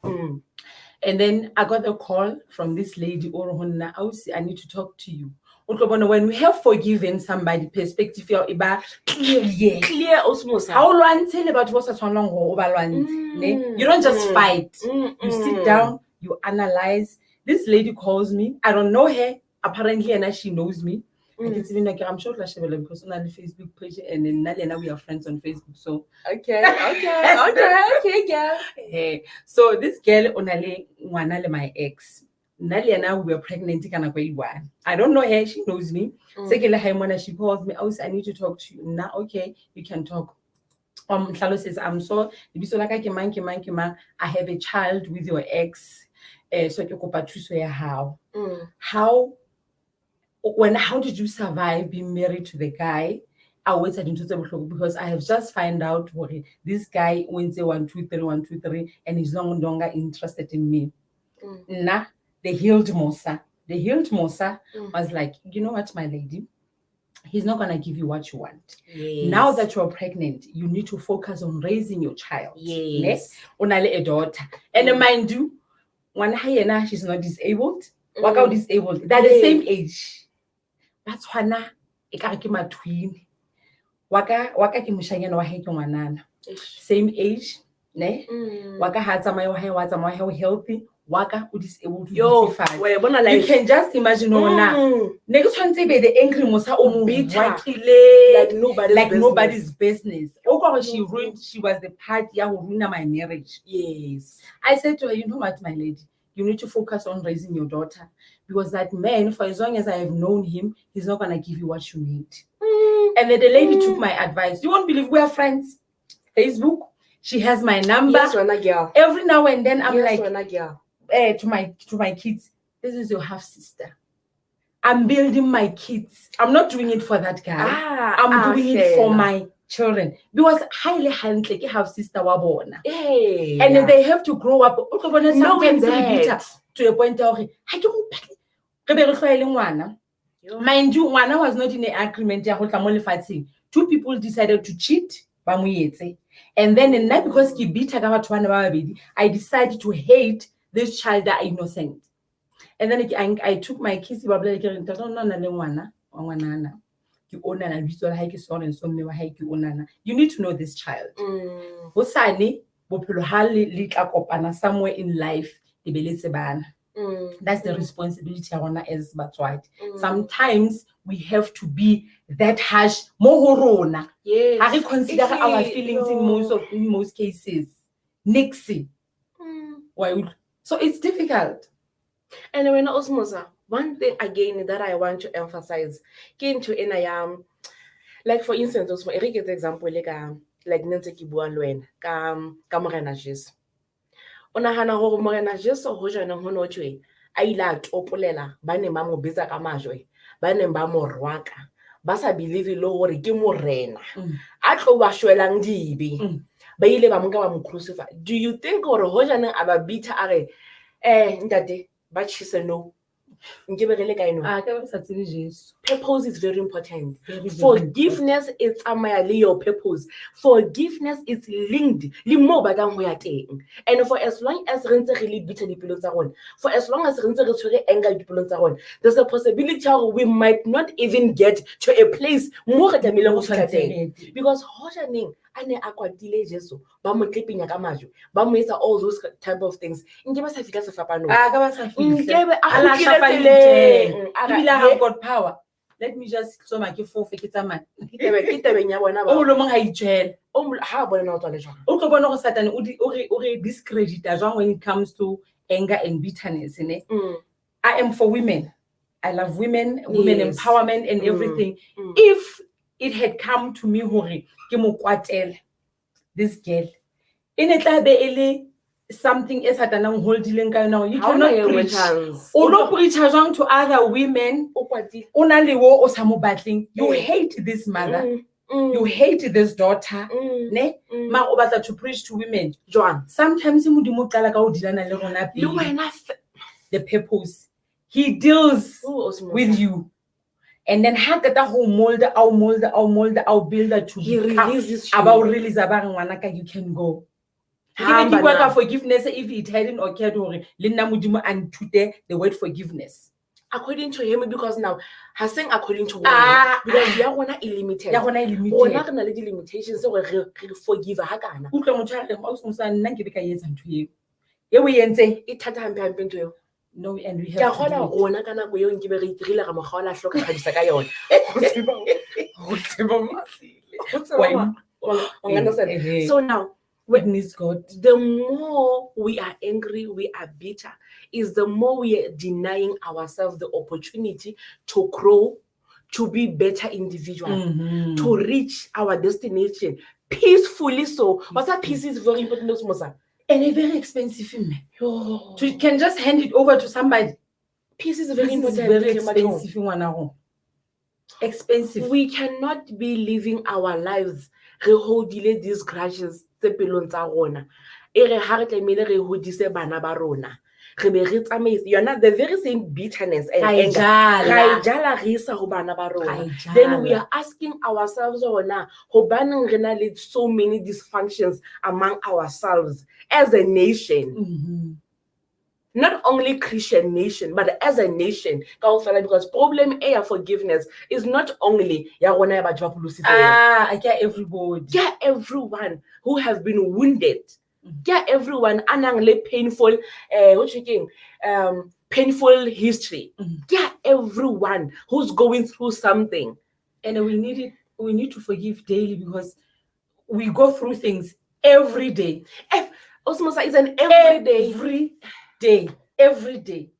[SPEAKER 2] And then I got a call from this lady, I need to talk to you. When we have forgiven somebody, perspective clear osmosis. How long about what's long? You don't just fight. You sit down, you analyze. This lady calls me. I don't know her. Apparently, and she knows me. It's even like I'm sure because on the Facebook page and then we are friends on Facebook. So
[SPEAKER 1] Okay, girl.
[SPEAKER 2] hey, so this girl onale my ex. Now we were pregnant. I don't know her. She knows me. Secondly, she calls me. I need to talk to you. Now, okay, you can talk. Hlalo says, I'm so like I have a child with your ex. So how did you survive being married to the guy? I waited into the because I have just found out what this guy went 1, 2, 3, 1, 2, 3, and he's no longer interested in me. Nah, the healed Mosa was like, you know what, my lady? He's not gonna give you what you want.
[SPEAKER 1] Yes.
[SPEAKER 2] Now that you're pregnant, you need to focus on raising your child.
[SPEAKER 1] Yes.
[SPEAKER 2] Onale a daughter. And mind you, when she's not disabled, waka disabled. They're the same age. That's why my twin. Waka ki mushanyana wa heke ngwanana. Same age, ne? Waka hatsa my healthy. Waka disabled to
[SPEAKER 1] Yo,
[SPEAKER 2] 55.
[SPEAKER 1] like,
[SPEAKER 2] you can just imagine the angry Musa like nobody's business. She was the party who ruined my marriage.
[SPEAKER 1] Yes.
[SPEAKER 2] I said to her, you know what, my lady? You need to focus on raising your daughter. Because that man, for as long as I have known him, he's not gonna give you what you need. And then the lady took my advice. You won't believe we are friends. Facebook, she has my number.
[SPEAKER 1] Yes, girl.
[SPEAKER 2] Every now and then I'm
[SPEAKER 1] girl.
[SPEAKER 2] To my kids, this is your half sister. I'm building my kids. I'm not doing it for that guy. I'm doing it for my children. Because highly half sister wabona. And then they have to grow up. Sometimes to a point of I don't mind you, Wana was not in an agreement. 2 people decided to cheat. And then in that because I decided to hate this child that are innocent. And then I took my kids. You need to know this child. Somewhere in life, that's the responsibility I want as but white. Sometimes we have to be that harsh. Yes. I consider our feelings in most cases. Nixie. So it's difficult.
[SPEAKER 1] And when Osmosa, one thing again that I want to emphasize, like for instance, also Eric is example like Nancy Kibuan Luen, Morena Jis. Onahana ho Morena Jis or Hojana Honoche, I like Opolela, Bane Mamo Biza Kamajwe, Bane Bamo Rwaka, Basa believe low or Gimorena. Atlo Washwelang Dibi. Baile Bamunga crucified. Do you think or Hojana Ababita are Ndade? But she said no. Purpose is very important. Forgiveness is your purpose. Forgiveness is linked. And for as long as really bitter the for as long as really anger the there's a possibility we might not even get to a place more because ane akwatile Jesu ba mo clipping ka maju ba mo etsa all those type of things nke ba sa fika se fapano
[SPEAKER 2] have got power. Let me just so make you for feketsa man
[SPEAKER 1] kitebeng ya bona ba
[SPEAKER 2] o lo mong ha itshela
[SPEAKER 1] ha bona na o tswale jwang
[SPEAKER 2] o tlo bona go Satan o re discredit when it comes to anger and bitterness ne I am for women. I love women, women empowerment and everything. If it had come to me this girl in a something as holding you cannot preach to other women you hate this mother you hate this daughter to preach to women sometimes the purpose he deals with you. And then how that whole I'll build that to
[SPEAKER 1] he releases
[SPEAKER 2] about release you can go. Even if work forgiveness, if it hadn't occurred and today the word forgiveness.
[SPEAKER 1] According to him, because now saying according to because you are illimited. You are limited. Limitations so forgive Hakana.
[SPEAKER 2] It No, and we
[SPEAKER 1] Ke
[SPEAKER 2] have
[SPEAKER 1] a
[SPEAKER 2] to
[SPEAKER 1] kgona
[SPEAKER 2] do it.
[SPEAKER 1] rona ka nako eo nke be re itirela ka mokgwa o la hloka kgadisa ka yona. You understand? So now,
[SPEAKER 2] it needs God.
[SPEAKER 1] the more we are angry, we are bitter, is the more we are denying ourselves the opportunity to grow, to be better individuals, to reach our destination peacefully. So, what's that peace is very important, Mosa.
[SPEAKER 2] And a very expensive, man. You can just hand it over to somebody.
[SPEAKER 1] Peace is very
[SPEAKER 2] This is
[SPEAKER 1] important.
[SPEAKER 2] very expensive, expensive.
[SPEAKER 1] We cannot be living our lives re hodile these grudges tse pelong tsa rona. E re ha re tlamehile re hodise bana ba rona. Re be re tsamaise yona the very same bitterness and anger. Ra ijala re isa ho bana ba rona. Then we are asking ourselves hobaneng re na le so many dysfunctions among ourselves as a nation. Not only Christian nation, but as a nation, because problem A forgiveness is not only
[SPEAKER 2] I get everybody.
[SPEAKER 1] Get everyone who has been wounded. Get everyone anangle painful painful history. Get everyone who's going through something.
[SPEAKER 2] And we need to forgive daily because we go through things every day.
[SPEAKER 1] Osmosa is an everyday.
[SPEAKER 2] Every day.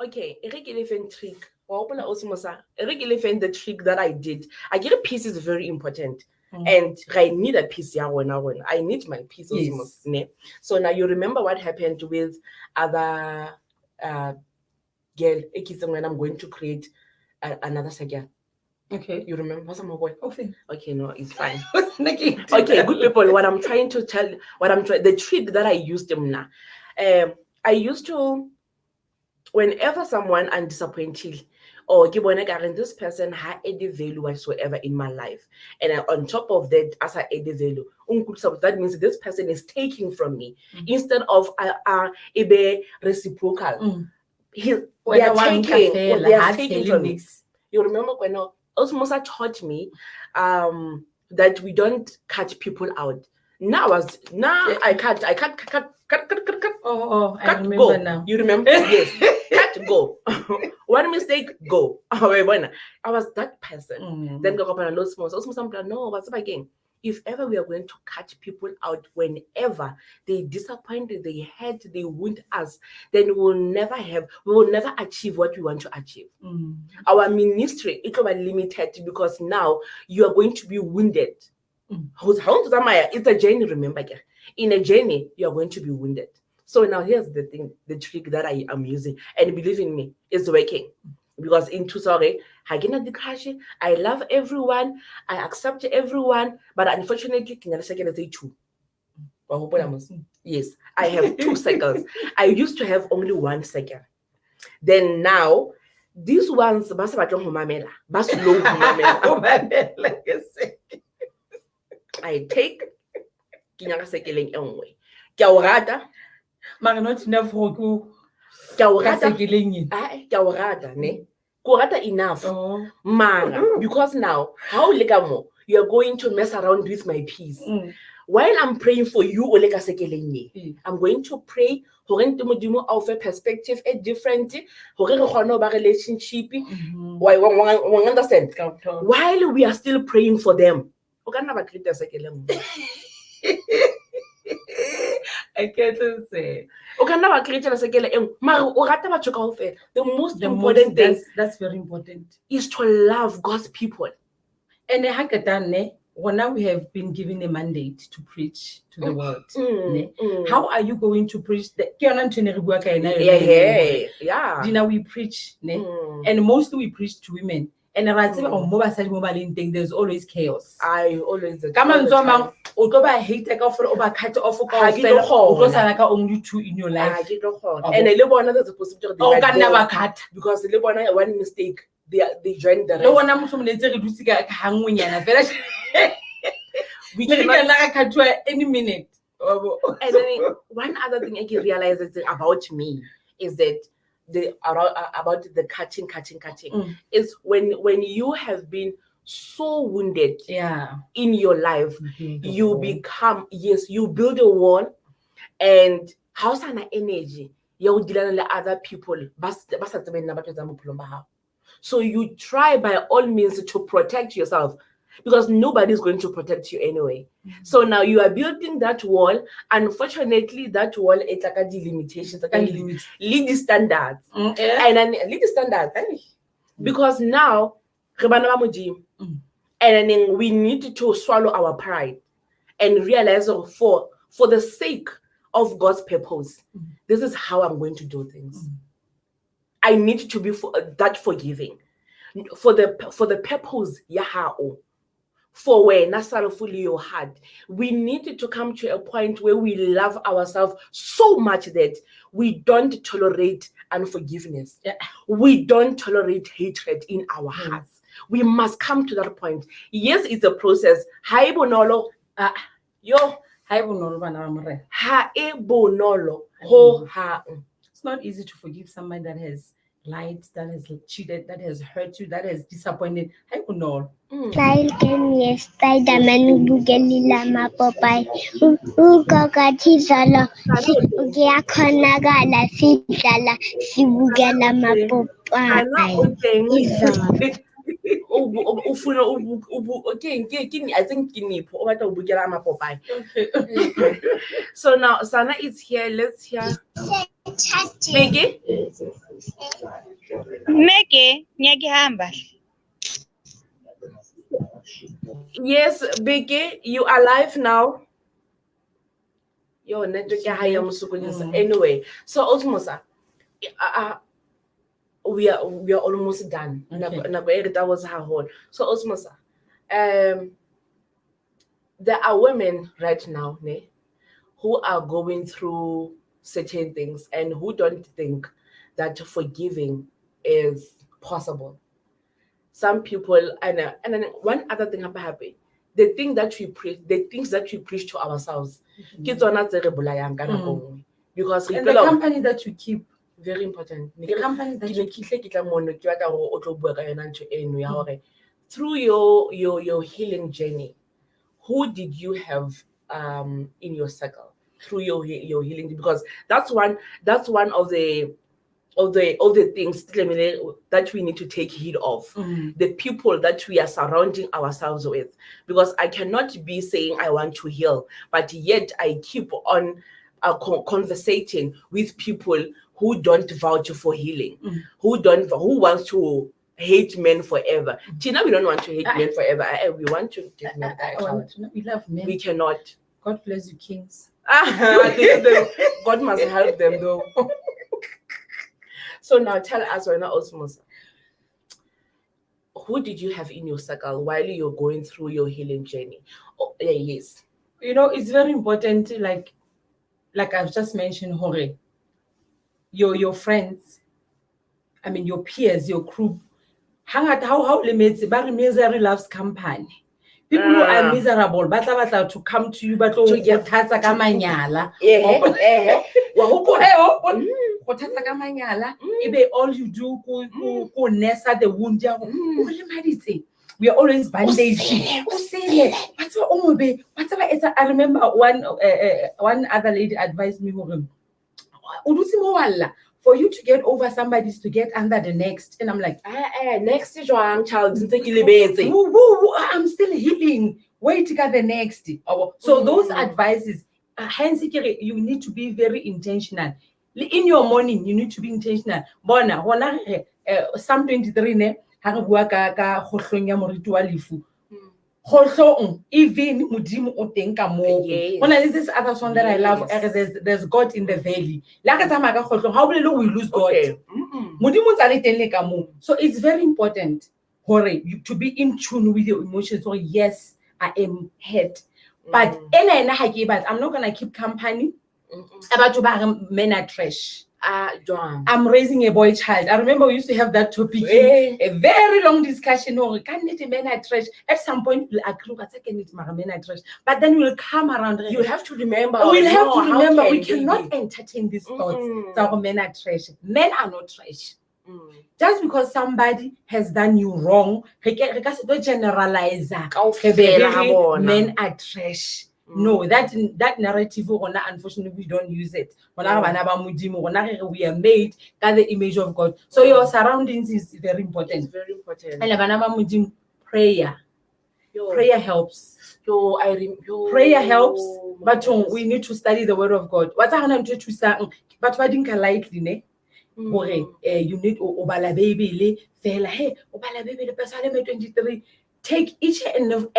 [SPEAKER 1] Okay, elephant trick. The trick that I did. I get a piece is very important. And I need a piece. I need my piece.
[SPEAKER 2] Yes.
[SPEAKER 1] So now you remember what happened with other girl when I'm going to create another saga.
[SPEAKER 2] Okay.
[SPEAKER 1] You remember? What's my boy? Okay, no, it's fine.
[SPEAKER 2] Okay,
[SPEAKER 1] good people. What I'm trying to tell, the trick that I used them now. I used to, whenever someone I'm disappointed, or this person had any value whatsoever in my life, and on top of that, as I add the value, that means this person is taking from me instead of a reciprocal. They are taking from me. You remember when Osmosa taught me that we don't cut people out. I cut.
[SPEAKER 2] I remember
[SPEAKER 1] go.
[SPEAKER 2] now.
[SPEAKER 1] You remember? Yes. Cut, go. One mistake, go. I was that person. Then go up and load small. So no, what's up again? If ever we are going to cut people out whenever they disappoint, they hurt, they wound us, then we will never achieve what we want to achieve. Our ministry, it will be limited because now you are going to be wounded. It's a journey, remember. In a journey, you are going to be wounded. So now here's the thing, the trick that I am using. And believe in me, it's working. Because in Tusore, I love everyone, I accept everyone, but unfortunately, yes, I have 2 cycles. I used to have only 1 cycle. Then now, these ones, I take
[SPEAKER 2] not enough for
[SPEAKER 1] enough. Because now, how you are going to mess around with my peace. While I'm praying for you, I'm going to pray of a perspective, a different relationship. Understand? While we are still praying for them.
[SPEAKER 2] I can't say.
[SPEAKER 1] The most important thing
[SPEAKER 2] that's very important
[SPEAKER 1] is to love God's people.
[SPEAKER 2] And now we have been given a mandate to preach to the world. How are you going to preach? We preach, and mostly we preach to women. And there's always chaos.
[SPEAKER 1] I always
[SPEAKER 2] come on, hate cut off only 2 in your life.
[SPEAKER 1] And there's a possibility because one mistake they joined the rest. We cannot
[SPEAKER 2] cut to any minute.
[SPEAKER 1] And then one other thing I can realize about me is that about the cutting is when you have been so wounded in your life, you become you build a wall, and how's an energy you dealing with other people. So you try by all means to protect yourself because nobody is going to protect you anyway. So now you are building that wall. Unfortunately, that wall is like a delimitation, like a lead standards. And then lead standards. Because now, and then we need to swallow our pride and realize for the sake of God's purpose, this is how I'm going to do things. I need to be that forgiving for the purpose yahao. For where Nasal fully your heart, we need to come to a point where we love ourselves so much that we don't tolerate unforgiveness. We don't tolerate hatred in our hearts. We must come to that point. Yes, it's a process. Hi bonolo, yo.
[SPEAKER 2] Hi bonolo,
[SPEAKER 1] ha e bonolo ho ha.
[SPEAKER 2] It's not easy to forgive someone that has lied, that has cheated, that has hurt you, that has disappointed. Hi bonolo.
[SPEAKER 4] Style can yes, Spider-Man bugelila mapopai. Ukakathi zalo siyakhonakala sidlala sibukela mapopai.
[SPEAKER 1] Ufuna okay I think kinipho o batla o bukela amapopai. So now Sana is here. Let's hear Maggie
[SPEAKER 3] ngiyahamba.
[SPEAKER 1] Yes, Biggie, you are live now. Yo, network anyway. So Osmosa, we are almost done.
[SPEAKER 2] Okay.
[SPEAKER 1] That was her whole. So Osmosa, there are women right now, who are going through certain things and who don't think that forgiving is possible. Some people, and then one other thing happen. The things that we preach to ourselves. Because
[SPEAKER 2] and the company that you keep,
[SPEAKER 1] very important.
[SPEAKER 2] the company that you keep.
[SPEAKER 1] Through your healing journey, who did you have in your circle through your healing? Because that's one of the things that we need to take heed of. The people that we are surrounding ourselves with, because I cannot be saying I want to heal, but yet I keep on conversating with people who don't vouch for healing, who wants to hate men forever. Tina, we don't want to hate men forever. We want to take men out.
[SPEAKER 2] We love men.
[SPEAKER 1] We cannot.
[SPEAKER 2] God bless you, kings.
[SPEAKER 1] God must help them though. So now tell us right now, Osmos, who did you have in your circle while you're going through your healing journey? Oh, yes.
[SPEAKER 2] It's very important, like I've just mentioned, Hore, your friends, I mean your peers, your group, how limits misery loves company. People who are miserable, batla to come to you, but to get manyala. All you do go nessa the wound. We are always bandaging. I remember one other lady advised me, for you to get over somebody is to get under the next. And I'm like,
[SPEAKER 1] next is one child.
[SPEAKER 2] I'm still healing. Wait to get the next. So those advices, hence you need to be very intentional. In your morning, you need to be intentional. Bona, Psalm 23 ne ha re bua ka khohlong ya moriti wa lefu. Khohlong even modimo o teng ka mo. There's this other song that I love. There's God in the valley. La ka tsama ka khohlong ha o bolele we lose God. Modimo tsale teng le ka mo. So it's very important to be in tune with your emotions. So yes, I am hurt. But I'm not gonna keep company. About men are trash. I'm raising a boy child. I remember we used to have that topic, a very long discussion. Can men are trash? At some point, we'll agree men are trash, but then we'll come around.
[SPEAKER 1] You have to remember.
[SPEAKER 2] We cannot entertain these thoughts. So men are trash. Men are not trash. Just because somebody has done you wrong, generalize. Men are trash. No, that narrative, unfortunately, we don't use it. We are made by the image of God. So your surroundings is very important.
[SPEAKER 1] It's very important.
[SPEAKER 2] And prayer.
[SPEAKER 1] Yo.
[SPEAKER 2] Prayer helps. Prayer helps, but we need to study the word of God. What's happening? But what didn't lightly, ne? You need obala baby fela. Hey, obala baby the person 23. Take each and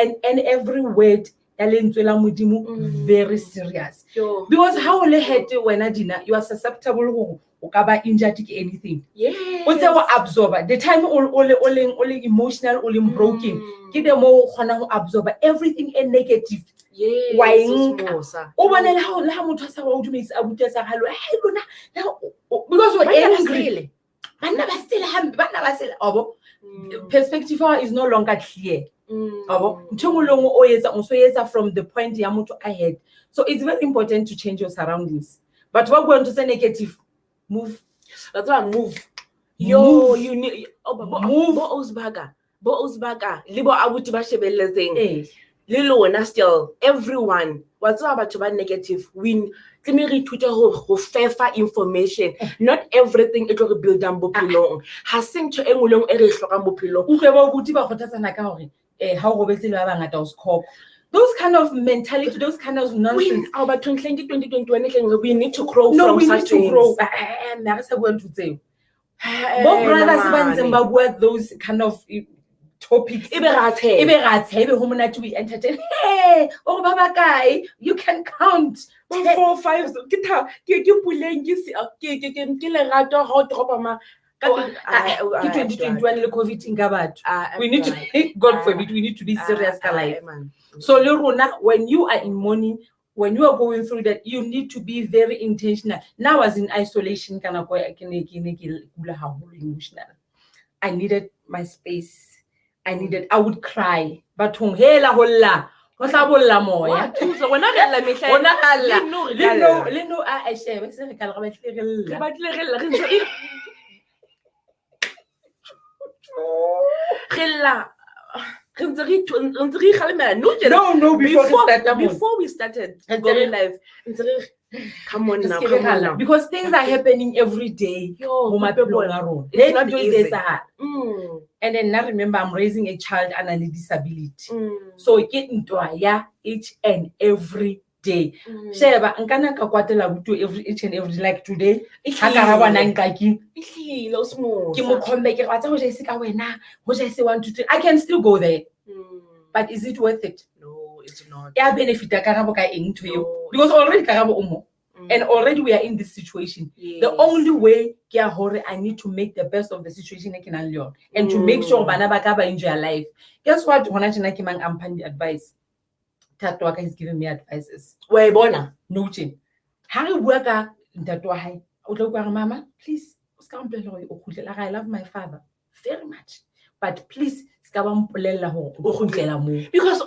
[SPEAKER 2] every word very serious. Because how le hete when you are susceptible to injured anything.
[SPEAKER 1] Yes.
[SPEAKER 2] Once I absorb the time all emotional, all broken. Get them all absorb everything and negative.
[SPEAKER 1] Yes.
[SPEAKER 2] Why?
[SPEAKER 1] Because
[SPEAKER 2] we're angry. Perspective is no longer clear. From the point I had. So it's very important to change your surroundings. But we're going to say negative. Move.
[SPEAKER 1] That's why move. Yo,
[SPEAKER 2] Move.
[SPEAKER 1] you need
[SPEAKER 2] Move.
[SPEAKER 1] Bo Uzbaga. Libo abuti ba shebelletseng. Lilo still everyone. What's about to be negative? Win. Who fair information. Not everything it will build up bopilong. Hasing to engulong ere hloka bopilong.
[SPEAKER 2] Those kind of mentality, those kind of nonsense.
[SPEAKER 1] About 2021, we need to grow
[SPEAKER 2] No,
[SPEAKER 1] from
[SPEAKER 2] we
[SPEAKER 1] such
[SPEAKER 2] need to
[SPEAKER 1] things.
[SPEAKER 2] grow. Both brothers in Zimbabwe, those kind of topics. We entertain. Hey, oh Baba guy, you can count
[SPEAKER 1] 4, 5.
[SPEAKER 2] We need to, God forbid, we need to be serious. So, Loruna, when you are in mourning, when you are going through that, you need to be very intentional. Now, as in isolation, I needed my space. I would cry. But
[SPEAKER 1] before we started going live, come on now.
[SPEAKER 2] Because things are happening every day.
[SPEAKER 1] It's not easy.
[SPEAKER 2] And then now remember, I'm raising a child under a disability. So get into each and every day. Sheba, nkana ka kwatela butu each and every like today. I can still go there. But is it worth it?
[SPEAKER 1] No, it's not.
[SPEAKER 2] Yeah, benefit to you. Because already and already we are in this situation.
[SPEAKER 1] Yes.
[SPEAKER 2] The only way I need to make the best of the situation I can learn and to make sure Banabakaba enjoy life. Guess what? I'm advice. Tatwaka is giving me advices.
[SPEAKER 1] Where bona?
[SPEAKER 2] Noting. Harry worker Tatwa. Mama, please. I love my father very much. But please, because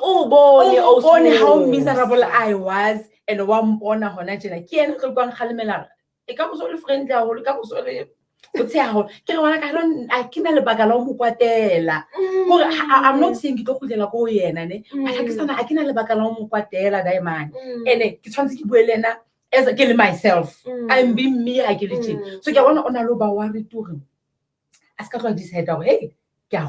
[SPEAKER 2] how miserable I was and one born on I'm not saying as I kill myself. I'm being me, I kill it. So I want to worry to him. Ask her this head out. Hey, I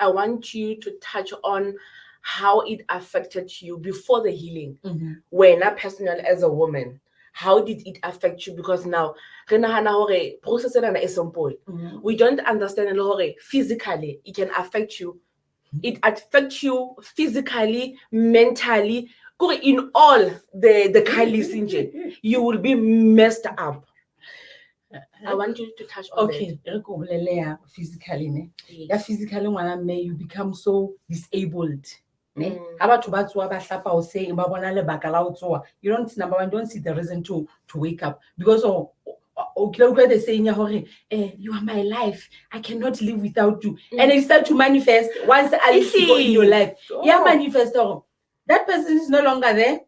[SPEAKER 1] want you to touch on how it affected you before the healing. When a personal as a woman, how did it affect you? Because now process is simple. We don't understand physically it can affect you. It affects you physically, mentally, in all the Kali you will be messed up. I want you to touch on
[SPEAKER 2] that. Physically, physically, you become so disabled. You don't see the reason to wake up because they're saying, you are my life. I cannot live without you. And it starts to manifest once I see in your life. Manifest. That person is no longer there.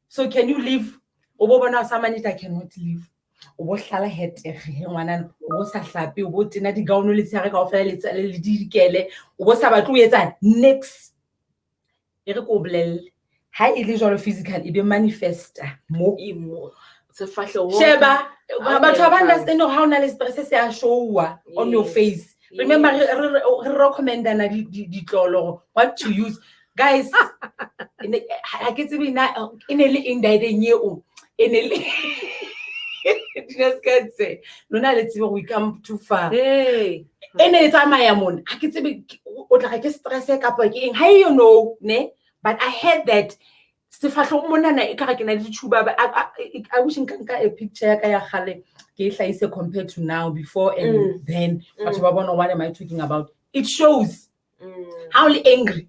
[SPEAKER 2] So can you live? I cannot live. o bo hlala hetege ngwanana o bo sa hlape o bo tena di-gown le tshare kaofela le dikele o bo sa batle o etsa next e re ko bolelle ha e le jwalo physical e be manifesta mo sheba batho ba understand how na le stress se a showa on your face. Remember re recommendana ditlolo what to use guys ha ke tsebe na ene le indideng eo ene le just can't say lona le tsebe we come too far ene e tsamaya mona ha ke tsebe o tla ke stress ka pa ke eng ha you know ne but I heard that sefahlo monana e tla ke na le dithuba I wish nka a picture ya ka ya khale ke hlaise compared to now before and then batho ba bona what am I talking about. It shows how angry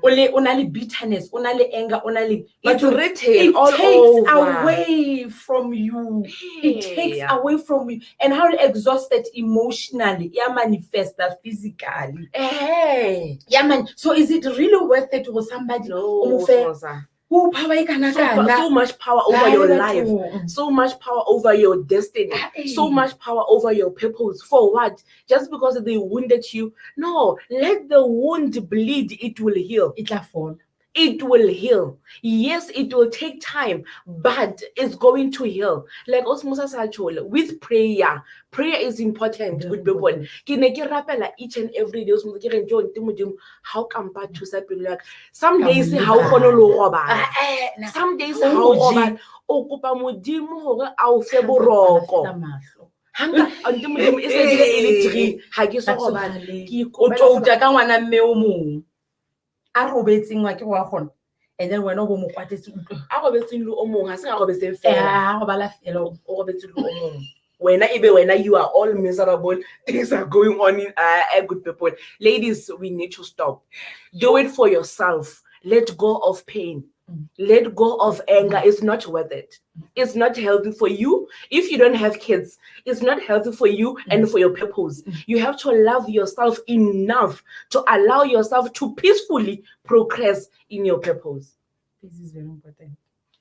[SPEAKER 2] una le bitterness una le anger una le
[SPEAKER 1] it's written
[SPEAKER 2] it
[SPEAKER 1] all
[SPEAKER 2] takes
[SPEAKER 1] over.
[SPEAKER 2] away from you. It takes away from you and how exhausted emotionally ya manifest physically yeah man. So is it really worth it for somebody who power
[SPEAKER 1] so much power over your life, so much power over your destiny, so much power over your purpose? For what? Just because they wounded you? No, let the wound bleed, it will heal.
[SPEAKER 2] It'll fall.
[SPEAKER 1] It will heal. Yes, it will take time, but it's going to heal. Like Osmosa Sachol, with prayer. Prayer is important, good people. Ke ne ke rapela each and every day. Osmosa ke re njo ntimodimo how come ba thusa pelo ya ka. Some days how kgone lo robala. Some days how robala o kopa modimo hore a o fe boroko. Hanga ntimodimo e se dile e le 3 ha ke so robala. Ke
[SPEAKER 2] o tlouta ka ngwana mme o mong a robetseng wa ke wa gona and then wena go mo kwatetse utlwe
[SPEAKER 1] a robetseng le o mong ha se ga robetseng fela
[SPEAKER 2] go bala fela
[SPEAKER 1] o robetseng le o mong wena ebe wena you are all miserable. Things are going on in good people. Ladies, we need to stop. Do it for yourself. Let go of pain. Let go of anger. It's not worth it. It's not healthy for you. If you don't have kids, it's not healthy for you and for your purpose. You have to love yourself enough to allow yourself to peacefully progress in your purpose.
[SPEAKER 2] This is very important.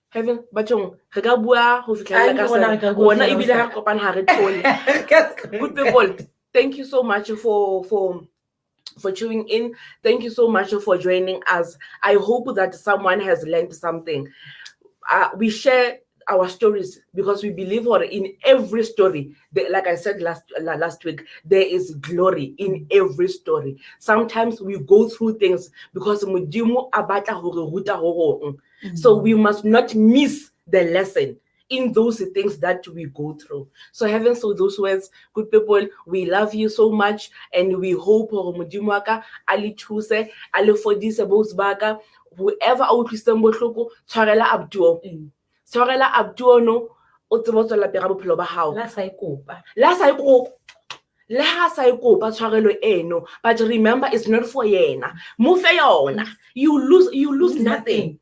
[SPEAKER 1] Heaven, batong re ka bua ho fihlela ka bona ebile ha kopana ha re thole. Good people, thank you so much for tuning in. Thank you so much for joining us. I hope that someone has learned something. We share our stories because we believe in every story. Like I said last week, there is glory in every story. Sometimes we go through things because Modimo abata hore ruta ho. So we must not miss the lesson in those things that we go through. So having said those words, good people, we love you so much and we hope Modimo aka ali thuse ali fodise baka whoever out Christian bohloko tshwarela abduo. Tshwarela abduo no o tsebo tswela pega bophelo ba hao.
[SPEAKER 2] La sa ikopa.
[SPEAKER 1] Le ha sa ikopa tshwarelo eno, but remember it's not for yena. Mo fe yona. You lose nothing.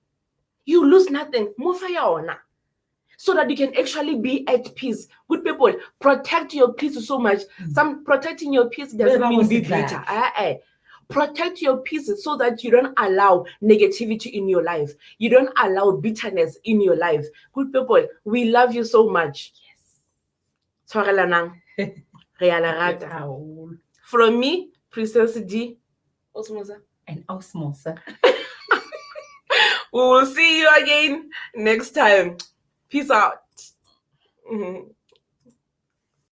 [SPEAKER 1] You lose nothing. Mo fe yona. So that you can actually be at peace. Good people, protect your peace so much. Some protecting your peace doesn't mean be bitter. Protect your peace so that you don't allow negativity in your life. You don't allow bitterness in your life. Good people, we love you so much. Yes. From me, Princess D. Osmosa.
[SPEAKER 2] And Osmosa.
[SPEAKER 1] We will see you again next time. Peace out.